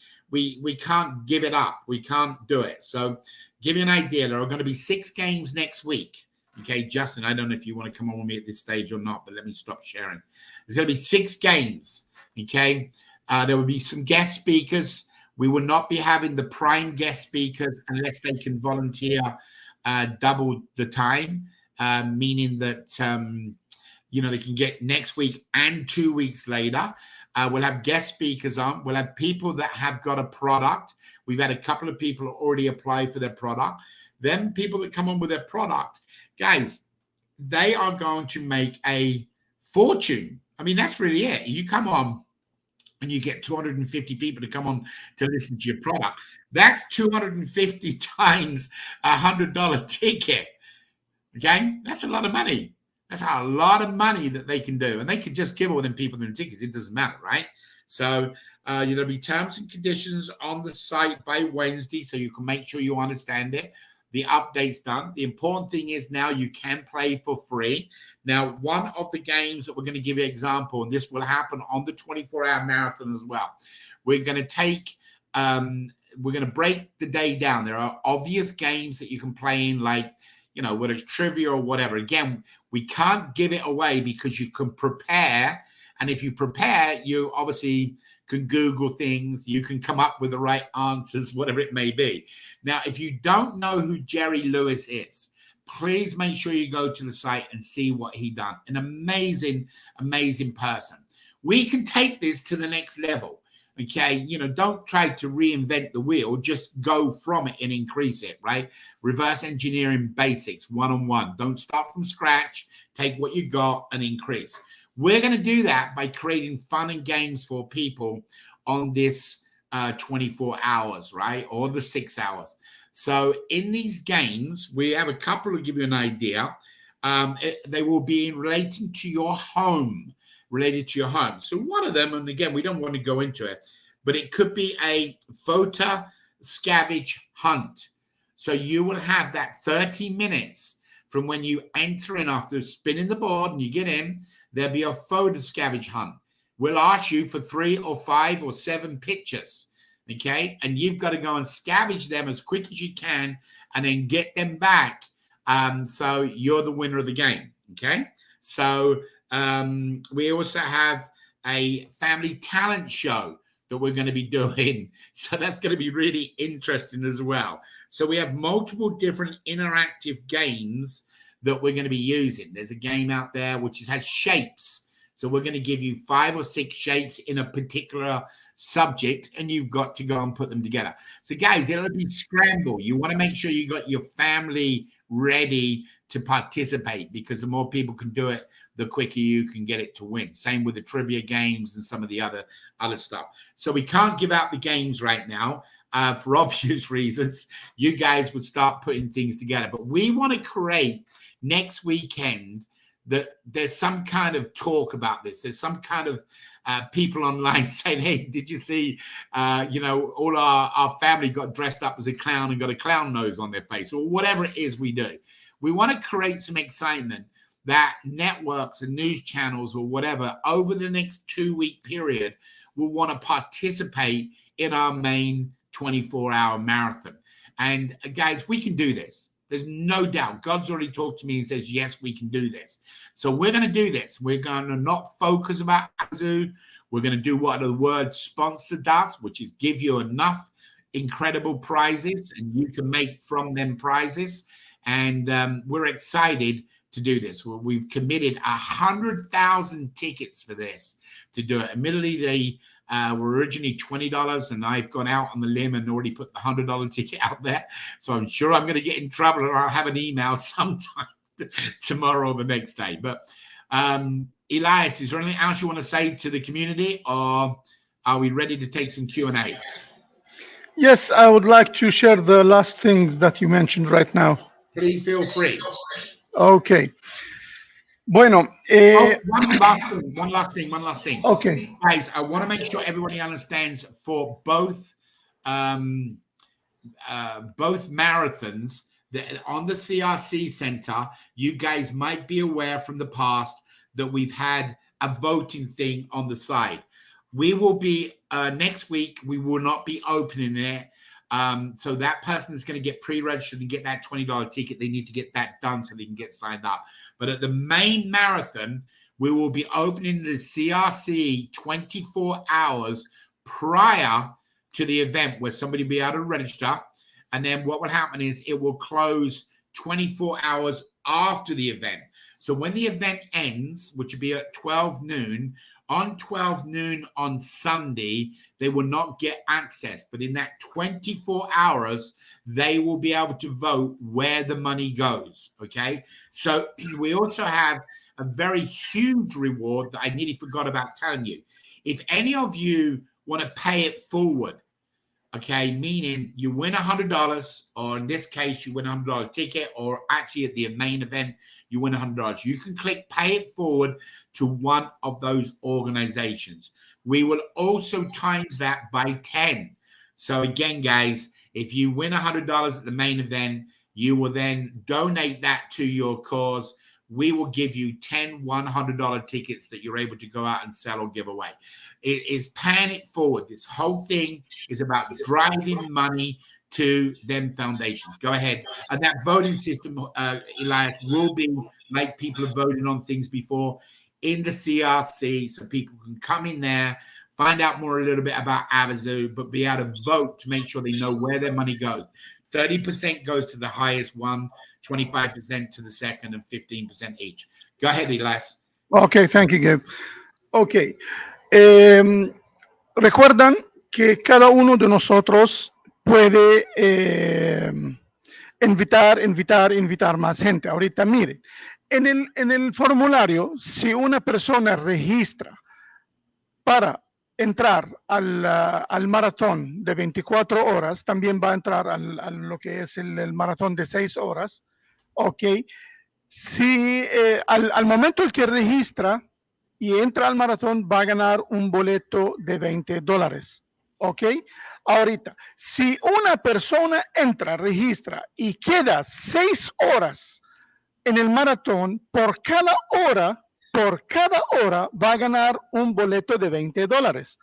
can't give it up. We can't do it. So give you an idea. There are going to be 6 games next week. Okay, Justin, I don't know if you want to come on with me at this stage or not, but let me stop sharing. There's going to be 6 games. Okay, there will be some guest speakers. We will not be having the prime guest speakers unless they can volunteer double the time. Meaning that, they can get next week and 2 weeks later. We'll have guest speakers on. We'll have people that have got a product. We've had a couple of people already apply for their product. Then people that come on with their product, guys, they are going to make a fortune. I mean, that's really it. You come on and you get 250 people to come on to listen to your product. That's 250 times $100 ticket. Okay, that's a lot of money. That's a lot of money that they can do. And they can just give all them people their tickets. It doesn't matter, right? So there'll be terms and conditions on the site by Wednesday, so you can make sure you understand it. The update's done. The important thing is now you can play for free. Now, one of the games that we're going to give you an example, and this will happen on the 24-hour marathon as well. We're going to take, we're going to break the day down. There are obvious games that you can play in, like, whether it's trivia or whatever. Again, we can't give it away because you can prepare. And if you prepare, you obviously can Google things. You can come up with the right answers, whatever it may be. Now, if you don't know who Jerry Lewis is, please make sure you go to the site and see what he done. An amazing, amazing person. We can take this to the next level. Okay, don't try to reinvent the wheel. Just go from it and increase it, right? Reverse engineering basics, one-on-one. Don't start from scratch. Take what you got and increase. We're going to do that by creating fun and games for people on this 24 hours, right? Or the 6 hours. So in these games, we have a couple to give you an idea. They will be relating to your home, related to your home. So one of them, and again, we don't want to go into it, but it could be a photo scavenge hunt. So you will have that 30 minutes from when you enter in after spinning the board and you get in, there'll be a photo scavenge hunt. We'll ask you for 3 or 5 or 7 pictures, okay? And you've got to go and scavenge them as quick as you can and then get them back. So you're the winner of the game, okay? So we also have a family talent show that we're going to be doing. So that's going to be really interesting as well. So we have multiple different interactive games that we're going to be using. There's a game out there which has shapes. So we're going to give you 5 or 6 shapes in a particular subject, and you've got to go and put them together. So guys, it'll be scramble. You want to make sure you got your family ready to participate, because the more people can do it, the quicker you can get it to win. Same with the trivia games and some of the other stuff. So we can't give out the games right now for obvious reasons. You guys would start putting things together, but we want to create next weekend that there's some kind of talk about this. There's some kind of people online saying, hey, did you see, all our family got dressed up as a clown and got a clown nose on their face, or whatever it is we do. We want to create some excitement that networks and news channels or whatever over the next 2-week period will want to participate in our main 24-hour marathon. And guys, we can do this. There's no doubt. God's already talked to me and says, yes, we can do this. So we're going to do this. We're going to not focus about Avazoo. We're going to do what the word sponsor does, which is give you enough incredible prizes, and you can make from them prizes. And we're excited to do this. We've committed 100,000 tickets for this to do it. Admittedly, they were originally $20, and I've gone out on the limb and already put the $100 ticket out there. So I'm sure I'm going to get in trouble, or I'll have an email sometime tomorrow or the next day. But Elias, is there anything else you want to say to the community, or are we ready to take some Q&A? Yes, I would like to share the last things that you mentioned right now. Please feel free. Okay. Bueno. One last thing. Okay. Guys, I want to make sure everybody understands for both marathons, that on the CRC Center, you guys might be aware from the past that we've had a voting thing on the side. We will be, next week, we will not be opening it. So that person is going to get pre-registered and get that $20 ticket. They need to get that done so they can get signed up. But at the main marathon, we will be opening the CRC 24 hours prior to the event, where somebody will be able to register. And then what will happen is it will close 24 hours after the event. So when the event ends, which will be at 12 noon, on 12 noon on Sunday, they will not get access. But in that 24 hours, they will be able to vote where the money goes, okay? So we also have a very huge reward that I nearly forgot about telling you. If any of you want to pay it forward, okay, meaning you win $100, or in this case, you win a $100 ticket, or actually at the main event, you win $100. You can click pay it forward to one of those organizations. We will also times that by 10. So again, guys, if you win $100 at the main event, you will then donate that to your cause. We will give you 10 $100 tickets that you're able to go out and sell or give away. It is paying it forward. This whole thing is about driving money to them foundations. Go ahead. And that voting system, Elias, will be like people have voted on things before in the CRC, so people can come in there, find out more a little bit about Avazoo, but be able to vote to make sure they know where their money goes. 30% goes to the highest one, 25% to the second, and 15% each. Go ahead, Elias. Okay, thank you, Gabe. Okay. Recuerdan que cada uno de nosotros puede invitar más gente. Ahorita, miren, en el formulario, si una persona registra para entrar al maratón de 24 horas, también va a entrar a lo que es el maratón de 6 horas, ¿ok? Si al momento el que registra y entra al maratón va a ganar un boleto de $20, ¿ok? Ahorita, si una persona entra, registra y queda 6 horas en el maratón, por cada hora va a ganar un boleto de $20.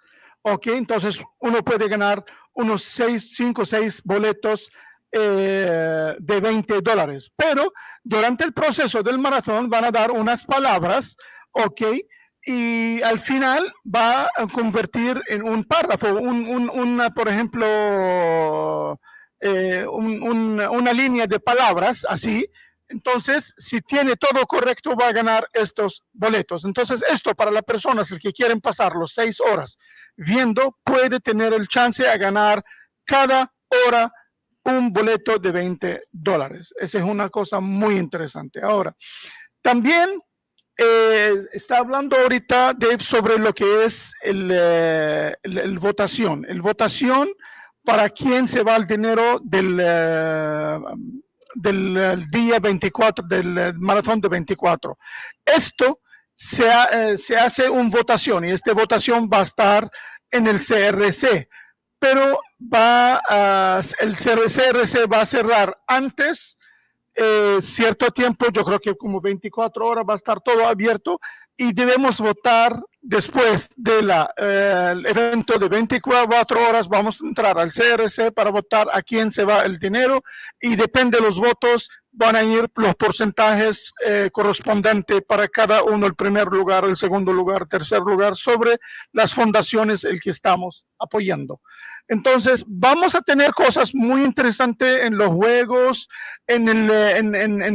Ok, entonces uno puede ganar unos 5 o 6 boletos de $20. Pero durante el proceso del maratón van a dar unas palabras, ok, y al final va a convertir en un párrafo, por ejemplo, una línea de palabras así. Entonces, si tiene todo correcto, va a ganar estos boletos. Entonces, esto para las personas que quieren pasar los 6 horas viendo, puede tener el chance a ganar cada hora un boleto de $20. Esa es una cosa muy interesante. Ahora, también está hablando ahorita, Dave, sobre lo que es el votación. El votación para quién se va el dinero del día 24, del maratón de 24. Esto se hace una votación y esta votación va a estar en el CRC, pero el CRC va a cerrar antes cierto tiempo, yo creo que como 24 horas va a estar todo abierto y debemos votar después del evento de 24 horas. Vamos a entrar al CRC para votar a quién se va el dinero y depende de los votos van a ir los porcentajes correspondientes para cada uno, el primer lugar, el segundo lugar, tercer lugar, sobre las fundaciones el que estamos apoyando. Entonces, vamos a tener cosas muy interesantes en los juegos, en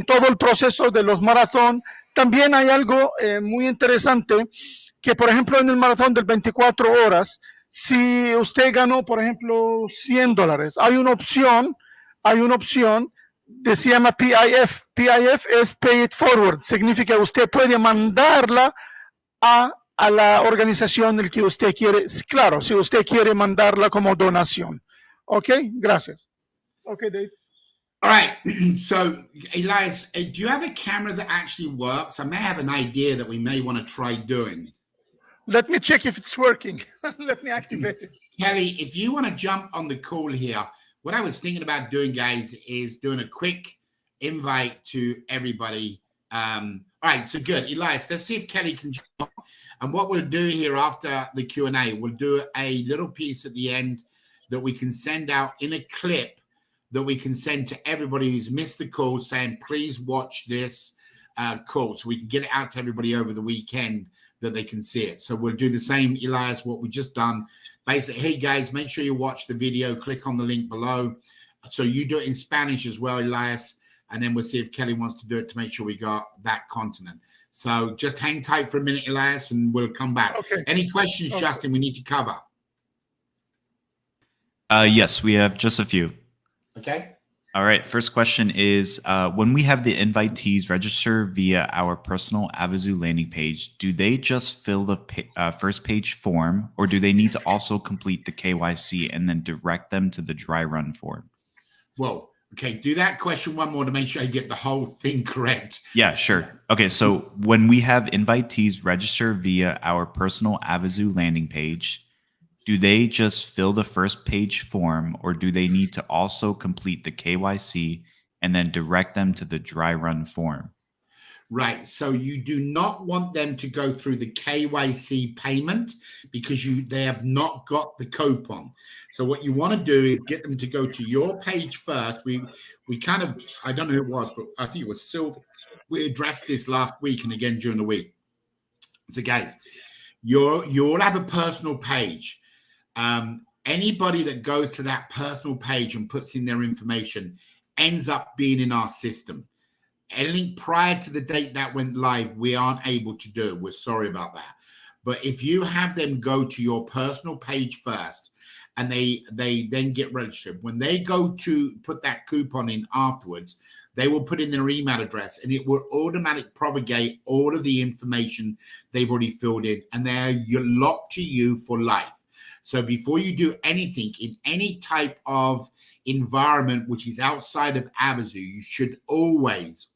todo el proceso de los maratón. También hay algo muy interesante, que por ejemplo en el maratón del 24 horas, si usted ganó, por ejemplo, $100, hay una opción se llama PIF. PIF es Pay It Forward. Significa que usted puede mandarla a la organización el que usted quiere. Claro, si usted quiere mandarla como donación. Ok, gracias. Ok, Dave. All right. So, Elias, do you have a camera that actually works? I may have an idea that we may want to try doing. Let me check if it's working. Let me activate it. Kelly, if you want to jump on the call here, what I was thinking about doing, guys, is doing a quick invite to everybody. All right, so good. Elias, let's see if Kelly can jump. And what we'll do here after the Q&A, we'll do a little piece at the end that we can send out in a clip that we can send to everybody who's missed the call saying, please watch this call, so we can get it out to everybody over the weekend that they can see it. So we'll do the same, Elias, what we just done. Basically, hey, guys, make sure you watch the video. Click on the link below. So you do it in Spanish as well, Elias, and then we'll see if Kelly wants to do it to make sure we got that continent. So just hang tight for a minute, Elias, and we'll come back. Okay. Any questions, Okay. Justin, we need to cover? Yes, we have just a few. Okay. All right. First question is, when we have the invitees register via our personal Avazoo landing page, do they just fill the first page form, or do they need to also complete the KYC and then direct them to the dry run form? Whoa. Okay. Do that question one more to make sure I get the whole thing correct. Yeah, sure. Okay. So when we have invitees register via our personal Avazoo landing page, do they just fill the first page form, or do they need to also complete the KYC and then direct them to the dry run form? Right. So you do not want them to go through the KYC payment because they have not got the coupon. So what you want to do is get them to go to your page first. We kind of, I don't know who it was, but I think it was Sylvia. We addressed this last week and again during the week. So guys, you all have a personal page. Anybody that goes to that personal page and puts in their information ends up being in our system. Anything prior to the date that went live, we aren't able to do. We're sorry about that. But if you have them go to your personal page first and they then get registered, when they go to put that coupon in afterwards, they will put in their email address, and it will automatically propagate all of the information they've already filled in, and you're locked to you for life. So before you do anything in any type of environment which is outside of Avazoo, you should always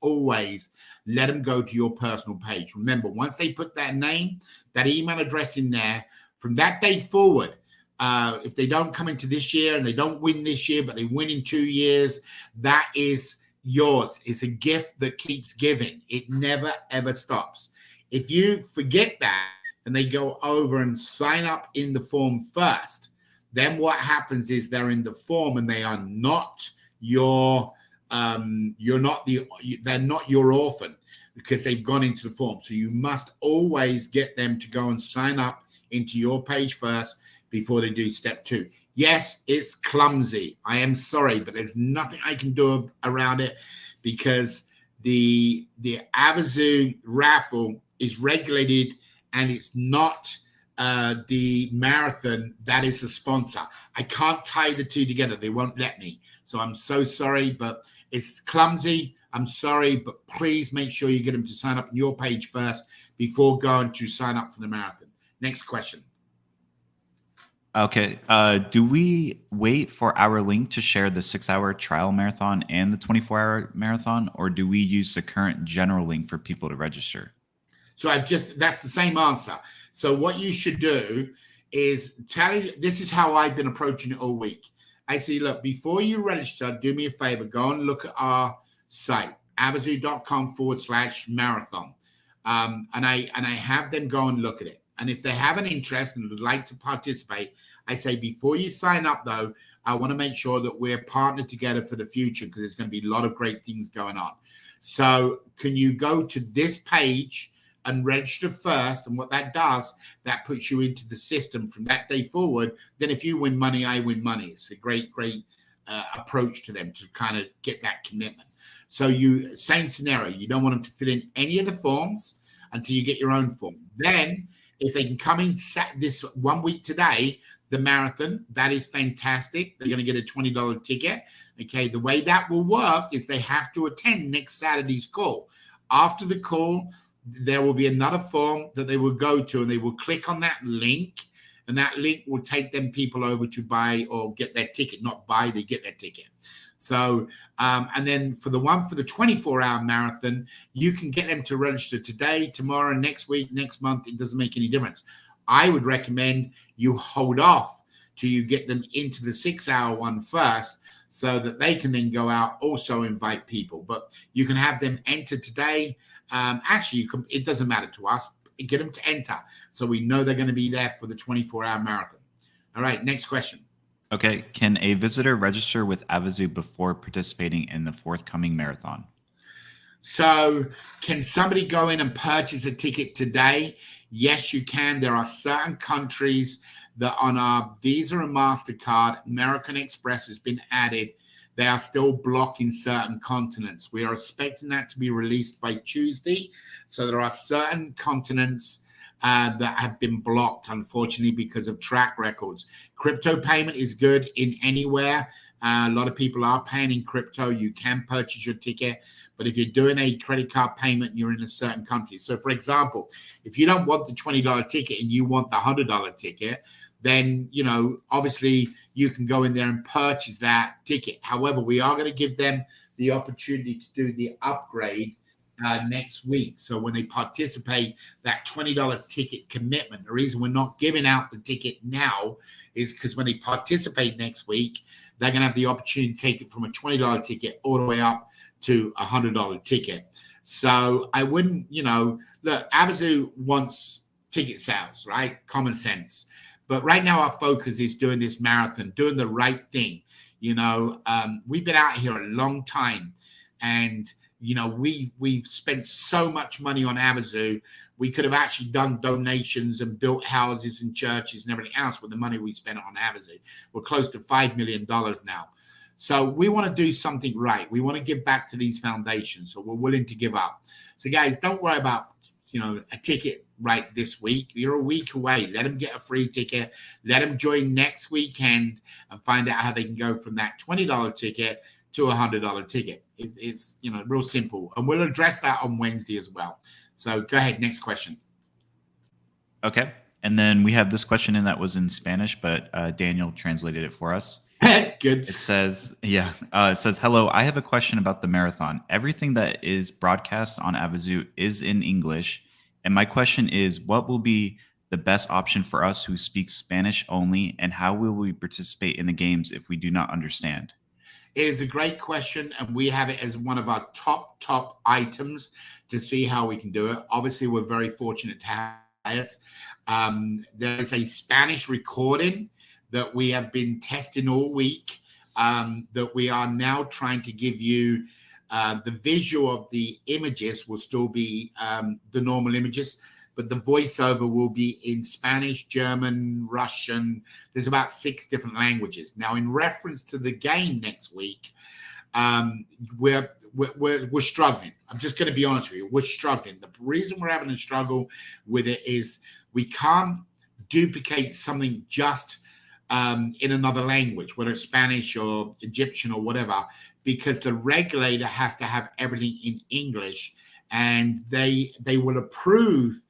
let them go to your personal page. Remember, once they put that name, that email address in there, from that day forward, if they don't come into this year and they don't win this year, but they win in 2 years, that is yours. It's a gift that keeps giving. It never, ever stops. If you forget that and they go over and sign up in the form first, then what happens is they're in the form and they are not your, they're not your orphan because they've gone into the form. So you must always get them to go and sign up into your page first before they do step 2. Yes, it's clumsy. I am sorry, but there's nothing I can do around it because the Avazoo raffle is regulated, and it's not the marathon that is a sponsor. I can't tie the two together. They won't let me. So I'm so sorry, but it's clumsy. I'm sorry, but please make sure you get them to sign up on your page first before going to sign up for the marathon. Next question. Okay. Do we wait for our link to share the 6-hour trial marathon and the 24-hour marathon, or do we use the current general link for people to register? So that's the same answer. So what you should do is this is how I've been approaching it all week. I say, look, before you register, do me a favor, go and look at our site, avazoo.com/marathon. And I have them go and look at it. And if they have an interest and would like to participate, I say, before you sign up, though, I want to make sure that we're partnered together for the future because there's going to be a lot of great things going on. So can you go to this page and register first? And what that does, that puts you into the system from that day forward. Then if you win money, I win money. It's a great approach to them to kind of get that commitment. So same scenario. You don't want them to fill in any of the forms until you get your own form. Then if they can come in this 1 week today, the marathon, that is fantastic. They're going to get a $20 ticket. Okay, the way that will work is they have to attend next Saturday's call. After the call, there will be another form that they will go to, and they will click on that link, and that link will take them people over to buy or get their ticket. Not buy, they get their ticket. So, and then for the 24-hour marathon, you can get them to register today, tomorrow, next week, next month. It doesn't make any difference. I would recommend you hold off till you get them into the 6-hour one first so that they can then go out, also invite people. But you can have them enter today. Actually, it doesn't matter to us. Get them to enter so we know they're going to be there for the 24-hour marathon. All right, next question. Okay. Can a visitor register with Avazoo before participating in the forthcoming marathon? So can somebody go in and purchase a ticket today? Yes, you can. There are certain countries that on our Visa and MasterCard, American Express has been added. They are still blocking certain continents. We are expecting that to be released by Tuesday. So there are certain continents that have been blocked, unfortunately, because of track records. Crypto payment is good in anywhere. A lot of people are paying in crypto. You can purchase your ticket. But if you're doing a credit card payment, you're in a certain country. So, for example, if you don't want the $20 ticket and you want the $100 ticket, then, obviously you can go in there and purchase that ticket. However, we are going to give them the opportunity to do the upgrade next week. So when they participate, that $20 ticket commitment, the reason we're not giving out the ticket now is because when they participate next week, they're going to have the opportunity to take it from a $20 ticket all the way up to a $100 ticket. So I wouldn't, look, Avazoo wants ticket sales, right? Common sense. But right now our focus is doing this marathon, doing the right thing. We've been out here a long time, and we've spent so much money on Avazoo. We could have actually done donations and built houses and churches and everything else with the money we spent on Avazoo. We're close to $5 million now. So we want to do something right. We want to give back to these foundations. So we're willing to give up. So guys, don't worry about, a ticket right this week. You're a week away. Let them get a free ticket. Let them join next weekend and find out how they can go from that $20 ticket to a $100 ticket. It's real simple, and we'll address that on Wednesday as well. So go ahead, next question. Okay. And then we have this question, and that was in Spanish, but Daniel translated it for us. Good. It says, hello, I have a question about the marathon. Everything that is broadcast on Avazoo is in English. And my question is, what will be the best option for us who speak Spanish only, and how will we participate in the games if we do not understand? It is a great question, and we have it as one of our top items to see how we can do it. Obviously, we're very fortunate to have this. There is a Spanish recording that we have been testing all week, that we are now trying to give you. The visual of the images will still be the normal images, but the voiceover will be in Spanish, German, Russian. There's about 6 different languages. Now, in reference to the game next week, we're struggling. I'm just going to be honest with you. We're struggling. The reason we're having a struggle with it is we can't duplicate something just in another language, whether it's Spanish or Egyptian or whatever, because the regulator has to have everything in English, and they will approve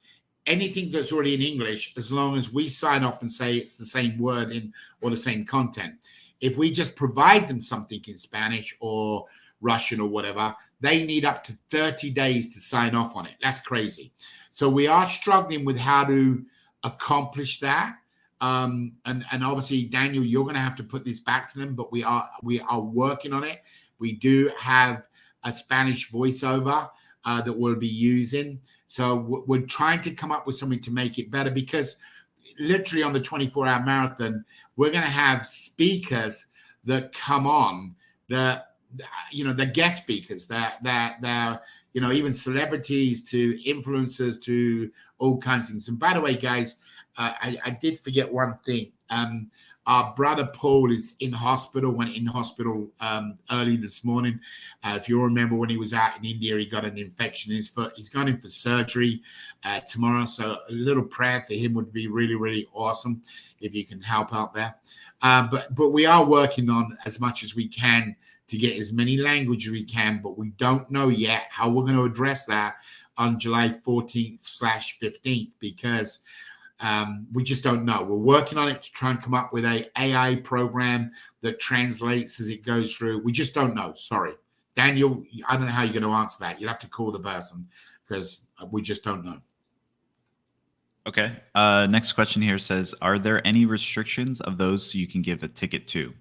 anything that's already in English as long as we sign off and say it's the same word in or the same content. If we just provide them something in Spanish or Russian or whatever, they need up to 30 days to sign off on it. That's crazy. So we are struggling with how to accomplish that. And obviously, Daniel, you're going to have to put this back to them, but we are working on it. We do have a Spanish voiceover that we'll be using. So we're trying to come up with something to make it better, because literally on the 24-hour marathon, we're going to have speakers that come on, the guest speakers that even celebrities to influencers to all kinds of things. And by the way, guys, I did forget one thing. Our brother Paul is in hospital, went in hospital early this morning. If you remember, when he was out in India, he got an infection in his foot. He's gone in for surgery tomorrow. So a little prayer for him would be really, really awesome if you can help out there. But we are working on as much as we can to get as many languages we can, but we don't know yet how we're going to address that on July 14th/15th, because we just don't know. We're working on it to try and come up with a AI program that translates as it goes through. We just don't know. Sorry. Daniel, I don't know how you're going to answer that. You'll have to call the person, because we just don't know. Okay. Next question here says, are there any restrictions of those you can give a ticket to?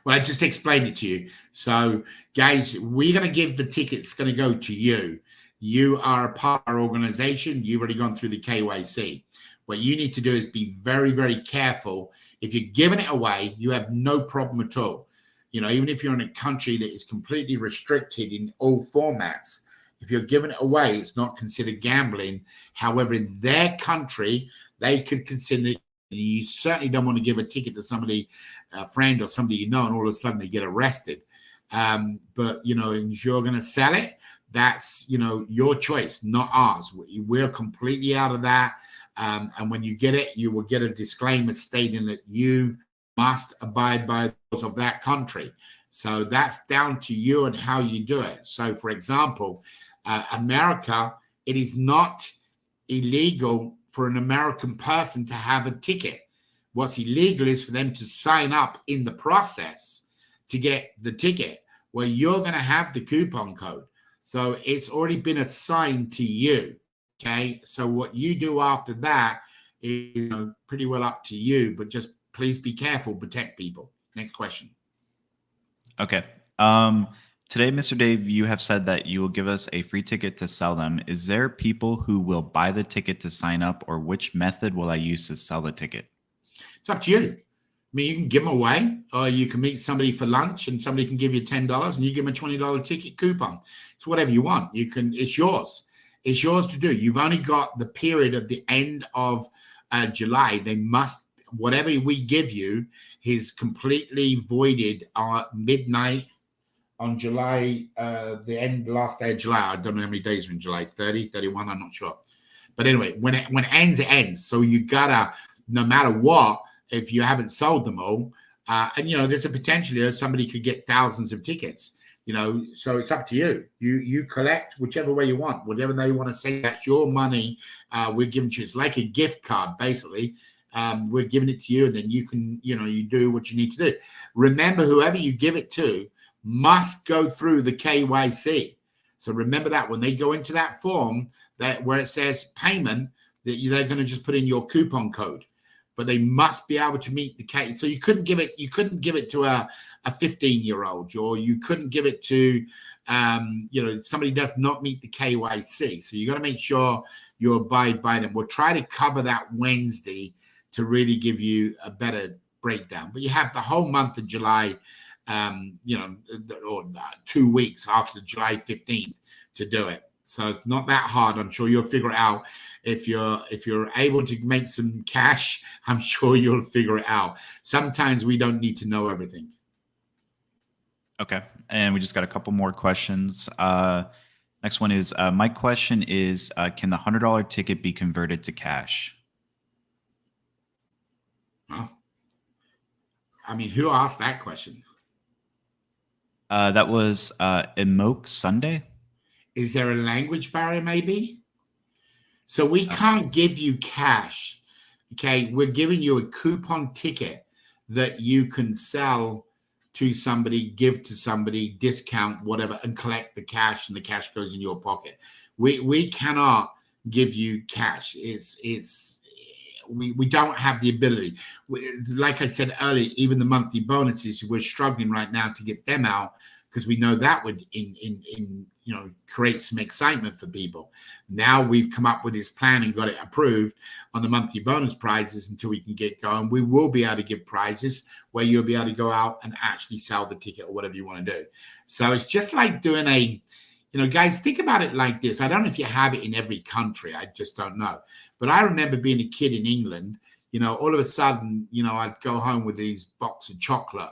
Well, I just explained it to you. So, guys, we're going to give the tickets, going to go to you. You are a part of our organization. You've already gone through the KYC. What you need to do is be very, very careful. If you're giving it away, you have no problem at all. Even if you're in a country that is completely restricted in all formats, if you're giving it away, it's not considered gambling. However, in their country, they could consider it. You certainly don't want to give a ticket to somebody, a friend or somebody and all of a sudden they get arrested. But, if you're going to sell it, that's, your choice, not ours. We're completely out of that. And when you get it, you will get a disclaimer stating that you must abide by the laws of that country. So that's down to you and how you do it. So, for example, America, it is not illegal for an American person to have a ticket. What's illegal is for them to sign up in the process to get the ticket, where you're going to have the coupon code. So it's already been assigned to you. Okay. So what you do after that is pretty well up to you, but just please be careful, protect people. Next question. Okay. Today, Mr. Dave, you have said that you will give us a free ticket to sell them. Is there people who will buy the ticket to sign up, or which method will I use to sell the ticket? It's up to you. I mean, you can give them away, or you can meet somebody for lunch and somebody can give you $10 and you give them a $20 ticket coupon. It's whatever you want. It's yours. It's yours to do. You've only got the period of the end of July. Whatever we give you is completely voided midnight on July, the last day of July. I don't know how many days are in July, 30, 31, I'm not sure. But anyway, when it ends, it ends. So you gotta, no matter what, if you haven't sold them all, And there's a potential here somebody could get thousands of tickets. So it's up to you. You collect whichever way you want, whatever they want to say. That's your money. We're giving to you. It's like a gift card, basically. We're giving it to you, and then you can, you do what you need to do. Remember, whoever you give it to must go through the KYC. So remember that when they go into that form, that where it says payment, that they're going to just put in your coupon code, but they must be able to meet the K. So you couldn't give it to a 15-year-old, or you couldn't give it to, if somebody does not meet the KYC. So you got to make sure you abide by them. We'll try to cover that Wednesday to really give you a better breakdown. But you have the whole month of July, or 2 weeks after July 15th to do it. So it's not that hard. I'm sure you'll figure it out. If you're able to make some cash, I'm sure you'll figure it out. Sometimes we don't need to know everything. Okay. And we just got a couple more questions. Next one is, my question is, can the $100 ticket be converted to cash? Well, I mean, who asked that question? That was Emoke Sunday. Is there a language barrier maybe? So we can't give you cash. Okay, we're giving you a coupon ticket that you can sell to somebody, give to somebody, discount, whatever, and collect the cash, and the cash goes in your pocket. We cannot give you cash. We don't have the ability. Like I said earlier, even the monthly bonuses, we're struggling right now to get them out, because we know that would create some excitement for people. Now we've come up with this plan and got it approved on the monthly bonus prizes. Until we can get going, we will be able to give prizes where you'll be able to go out and actually sell the ticket or whatever you want to do. So it's just like doing guys, think about it like this. I don't know if you have it in every country. I just don't know. But I remember being a kid in England, all of a sudden, I'd go home with these box of chocolate,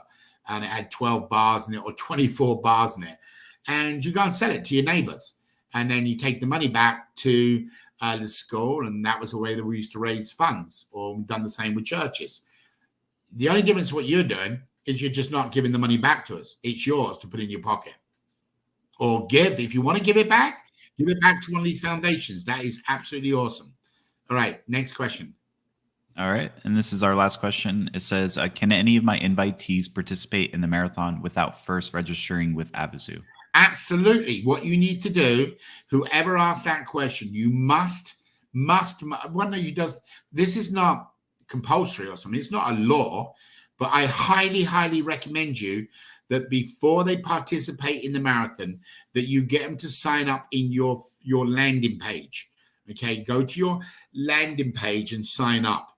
and it had 12 bars in it or 24 bars in it. And you go and sell it to your neighbors. And then you take the money back to the school. And that was the way that we used to raise funds, or we've done the same with churches. The only difference what you're doing is you're just not giving the money back to us. It's yours to put in your pocket. Or if you want to give it back to one of these foundations. That is absolutely awesome. All right, next question. All right. And this is our last question. It says, can any of my invitees participate in the marathon without first registering with Avazoo? Absolutely. What you need to do, whoever asked that question, you must, this is not compulsory or something. It's not a law, but I highly, highly recommend you that before they participate in the marathon, that you get them to sign up in your landing page. Okay, go to your landing page and sign up.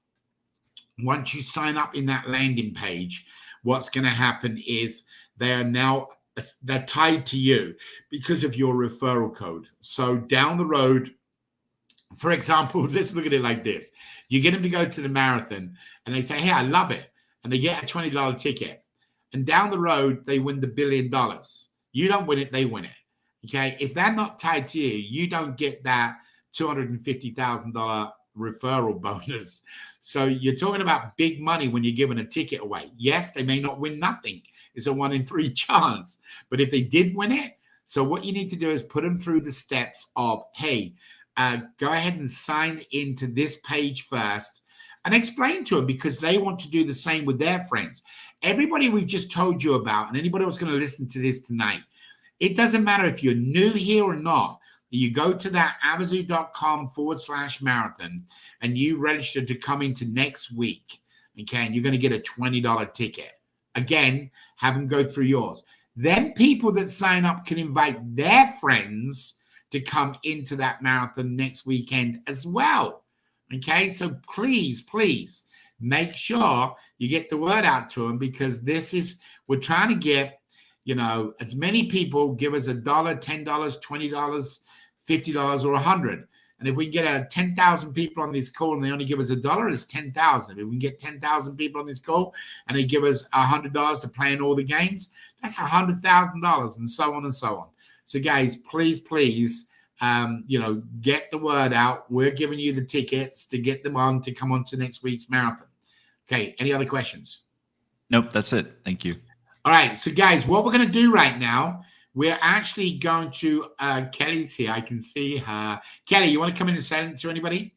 Once you sign up in that landing page, what's going to happen is they're tied to you because of your referral code. So down the road, for example, let's look at it like this. You get them to go to the marathon and they say, hey, I love it. And they get a $20 ticket. And down the road, they win the $1 billion. You don't win it, they win it. Okay. If they're not tied to you, you don't get that $250,000 referral bonus. So you're talking about big money when you're giving a ticket away. Yes, they may not win nothing. It's a 1 in 3 chance. But if they did win it, so what you need to do is put them through the steps of, hey, go ahead and sign into this page first, and explain to them, because they want to do the same with their friends. Everybody we've just told you about, and anybody who's going to listen to this tonight, it doesn't matter if you're new here or not. You go to that avazoo.com/marathon and you register to come into next week. Okay. And you're going to get a $20 ticket. Again, have them go through yours. Then people that sign up can invite their friends to come into that marathon next weekend as well. Okay. So please make sure you get the word out to them, because we're trying to get, as many people give us $1, $10, $20, $50 or $100. And if we get 10,000 people on this call and they only give us $1, it's 10,000. If we can get 10,000 people on this call and they give us $100 to play in all the games, that's $100,000, and so on and so on. So guys, please, get the word out. We're giving you the tickets to get them on to come on to next week's marathon. Okay. Any other questions? Nope, that's it. Thank you. All right. So, guys, what we're going to do right now, we're actually going to, Kelly's here. I can see her. Kelly, you want to come in and say it to anybody?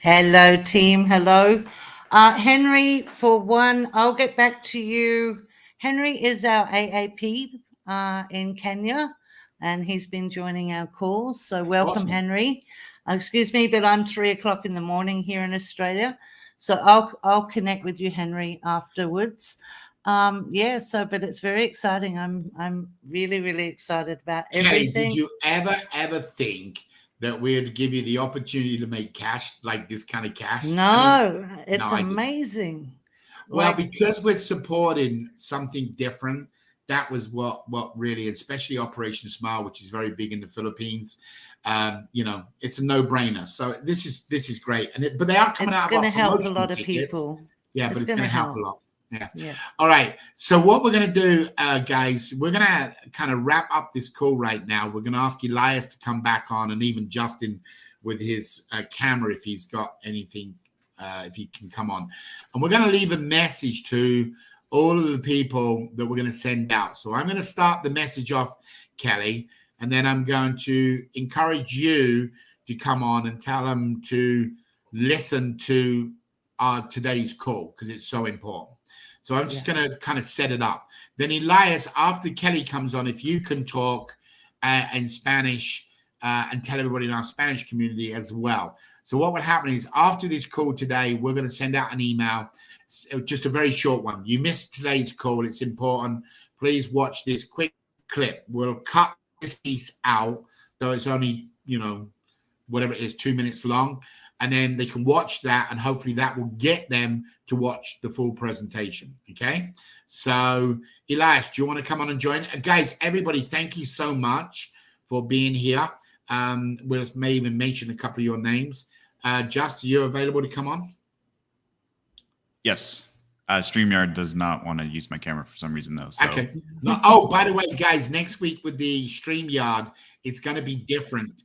Hello, team. Hello. Henry, for one, I'll get back to you. Henry is our AAP in Kenya, and he's been joining our calls. So welcome, Awesome. Henry. Excuse me, but I'm 3 o'clock in the morning here in Australia. So I'll connect with you, Henry, afterwards. Yeah, so but it's very exciting. I'm really, really excited about Kelly, everything. did you ever think that we'd give you the opportunity to make cash, like this kind of cash? No, I it's didn't. amazing. Well, Like, because we're supporting something different, that was what really, especially Operation Smile, which is very big in the Philippines. You know, it's a no-brainer. So this is great, but they are coming it's out going to of help a promotional lot of tickets. people. Yeah, but it's going to help a lot. Yeah. Yeah. All right. So what we're going to do, guys, we're going to kind of wrap up this call right now. We're going to ask Elias to come back on, and even Justin with his camera if he's got anything, if he can come on. And we're going to leave a message to all of the people that we're going to send out. So I'm going to start the message off, Kelly, and then I'm going to encourage you to come on and tell them to listen to today's call because it's so important. So I'm just going to kind of set it up. Then Elias, after Kelly comes on, if you can talk in Spanish and tell everybody in our Spanish community as well. So what would happen is after this call today, we're going to send out an email, just a very short one. You missed today's call. It's important. Please watch this quick clip. We'll cut this piece out. So it's only, you know, whatever it is, 2 minutes long. And then they can watch that, and hopefully that will get them to watch the full presentation. Okay. So, Elias, do you want to come on and join? Guys, everybody, thank you so much for being here. We may even mention a couple of your names. Just, are you available to come on? Yes. StreamYard does not want to use my camera for some reason, though. So. Okay. No, oh, by the way, guys, next week with the StreamYard, it's going to be different.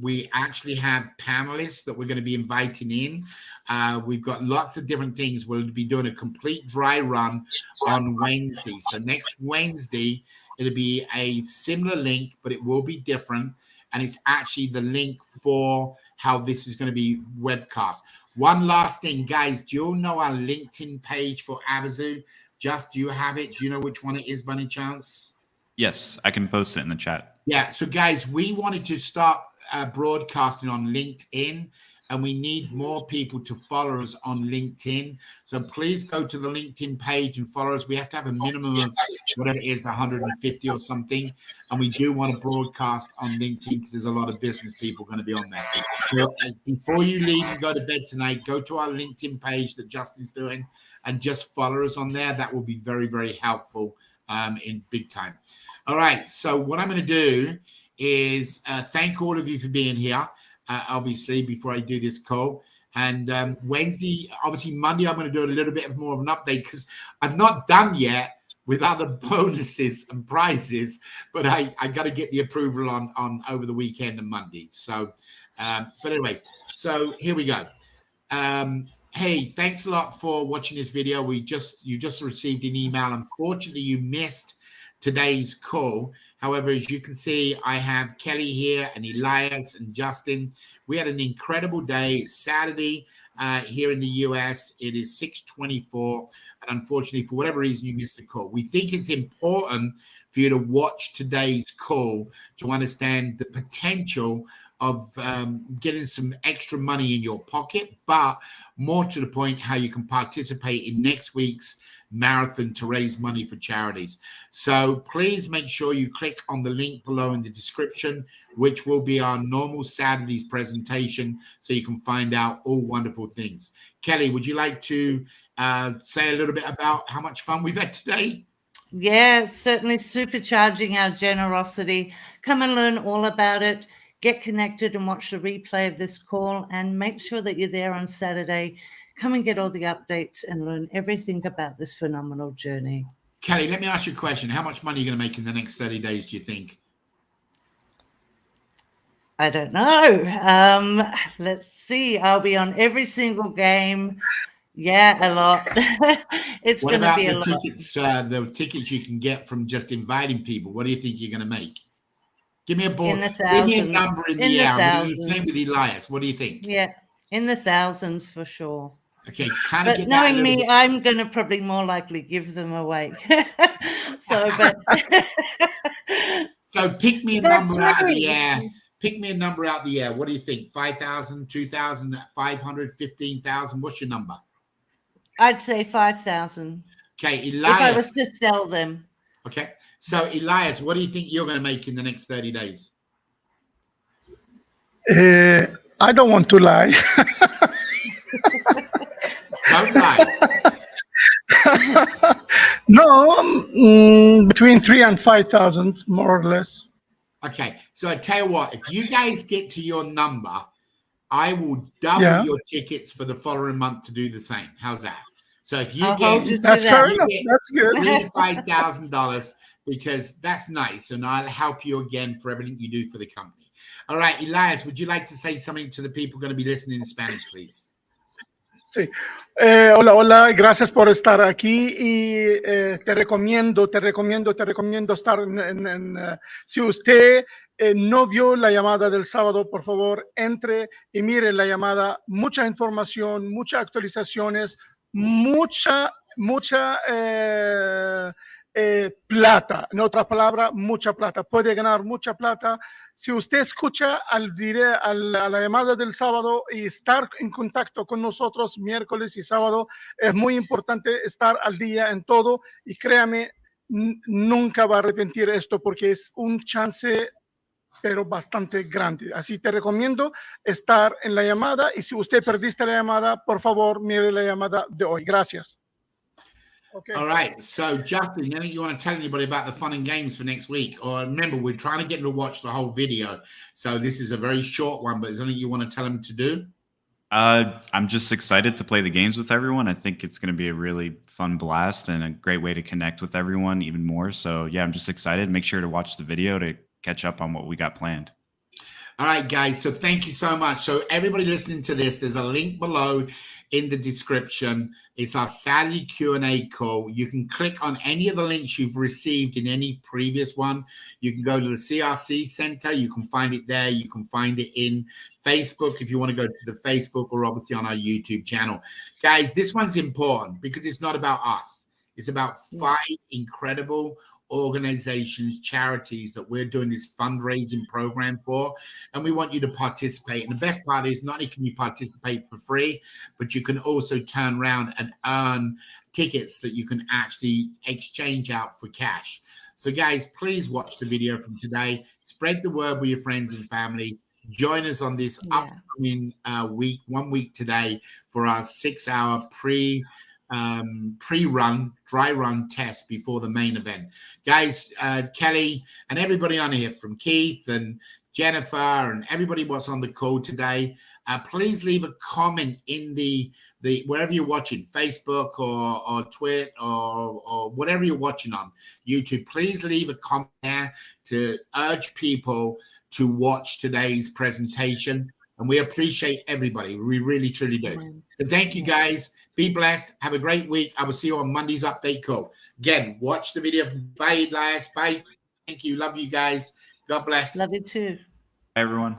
We actually have panelists that we're going to be inviting in. We've got lots of different things. We'll be doing a complete dry run on Wednesday. So next Wednesday, it'll be a similar link, but it will be different. And it's actually the link for how this is going to be webcast. One last thing, guys. Do you all know our LinkedIn page for Avazoo? Just, do you have it? Do you know which one it is by any chance? Yes, I can post it in the chat. Yeah. So, guys, we wanted to start broadcasting on LinkedIn, and we need more people to follow us on LinkedIn. So please go to the LinkedIn page and follow us. We have to have a minimum of whatever it is, 150 or something. And we do want to broadcast on LinkedIn because there's a lot of business people going to be on there. So before you leave and go to bed tonight, go to our LinkedIn page that Justin's doing and just follow us on there. That will be very, very helpful in big time. All right. So what I'm going to do is thank all of you for being here. Obviously, before I do this call. And Wednesday, obviously Monday, I'm going to do a little bit more of an update because I'm not done yet with other bonuses and prizes, but I got to get the approval on over the weekend and Monday. So, but anyway, so here we go. Hey, thanks a lot for watching this video. You just received an email. Unfortunately, you missed today's call. However, as you can see, I have Kelly here and Elias and Justin. We had an incredible day. It's Saturday here in the US. It is 6:24. And unfortunately, for whatever reason, you missed the call. We think it's important for you to watch today's call to understand the potential of getting some extra money in your pocket, but more to the point, how you can participate in next week's marathon to raise money for charities. So please make sure you click on the link below in the description, which will be our normal Saturday's presentation, so you can find out all wonderful things. Kelly, would you like to say a little bit about how much fun we've had today? Yeah, certainly supercharging our generosity. Come and learn all about it. Get connected and watch the replay of this call, and make sure that you're there on Saturday. Come and get all the updates and learn everything about this phenomenal journey. Kelly, let me ask you a question. How much money are you going to make in the next 30 days, do you think? I don't know. Let's see. I'll be on every single game. Yeah, a lot. It's What going to about be a the lot. tickets? The tickets you can get from just inviting people. What do you think you're going to make? Give me a ball. In the Give me a thousands. number in In the the air. I'm going to do the same with thousands. Elias. What do you think? Yeah, in the thousands for sure. Okay, kind of But get that a knowing little me, bit. I'm going to probably more likely give them away. So, but So pick me a that's number out of the me. air. Pick me a number out of the air. What do you think? 5,000, 2,000, 500, 15,000? What's your number? I'd say 5,000 Okay, if I was Elias. to sell them. Okay, so Elias, what do you think you're going to make in the next 30 days? I don't want to lie. Don't lie. No, between 3,000 and 5,000, more or less. Okay, so I tell you what, if you guys get to your number, I will double Yeah. your tickets for the following month to do the same. How's that? So if you I'll hold you get to That's that. fair enough. That's good. $35,000, because that's nice, and I'll help you again for everything you do for the company. All right, Elias, would you like to say something to the people going to be listening in Spanish, please? Sí. Hola, hola, gracias por estar aquí y te recomiendo estar si usted no vio la llamada del sábado, por favor, entre y mire la llamada, mucha información, muchas actualizaciones, mucha plata, en otras palabras, mucha plata, puede ganar mucha plata. Si usted escucha a la llamada del sábado y estar en contacto con nosotros miércoles y sábado, es muy importante estar al día en todo y créame, nunca va a arrepentir esto porque es un chance pero bastante grande. Así te recomiendo estar en la llamada y si usted perdiste la llamada, por favor, mire la llamada de hoy. Gracias. Okay. All right. So, Justin, anything you want to tell anybody about the fun and games for next week? Or remember, we're trying to get them to watch the whole video. So this is a very short one, but is there anything you want to tell them to do? I'm just excited to play the games with everyone. I think it's going to be a really fun blast and a great way to connect with everyone even more. So, yeah, I'm just excited. Make sure to watch the video to catch up on what we got planned. All right, guys. So thank you so much. So everybody listening to this, there's a link below in the description. It's our Saturday Q&A call. You can click on any of the links you've received in any previous one. You can go to the CRC Center. You can find it there. You can find it in Facebook if you want to go to the Facebook, or obviously on our YouTube channel. Guys, this one's important because it's not about us. It's about 5 incredible organizations, charities that we're doing this fundraising program for, and we want you to participate. And the best part is, not only can you participate for free, but you can also turn around and earn tickets that you can actually exchange out for cash. So guys, please watch the video from today, spread the word with your friends and family. Join us on this upcoming week, 1 week today, for our 6-hour pre-run, dry run test before the main event. Guys, Kelly and everybody on here, from Keith and Jennifer and everybody what's on the call today, please leave a comment in the wherever you're watching, Facebook or Twitter or whatever you're watching on YouTube. Please leave a comment there to urge people to watch today's presentation. And we appreciate everybody. We really, truly do. So thank you, guys. Be blessed. Have a great week. I will see you on Monday's update call. Again, watch the video. Bye, Elias. Bye. Thank you. Love you guys. God bless. Love you too. Bye, everyone.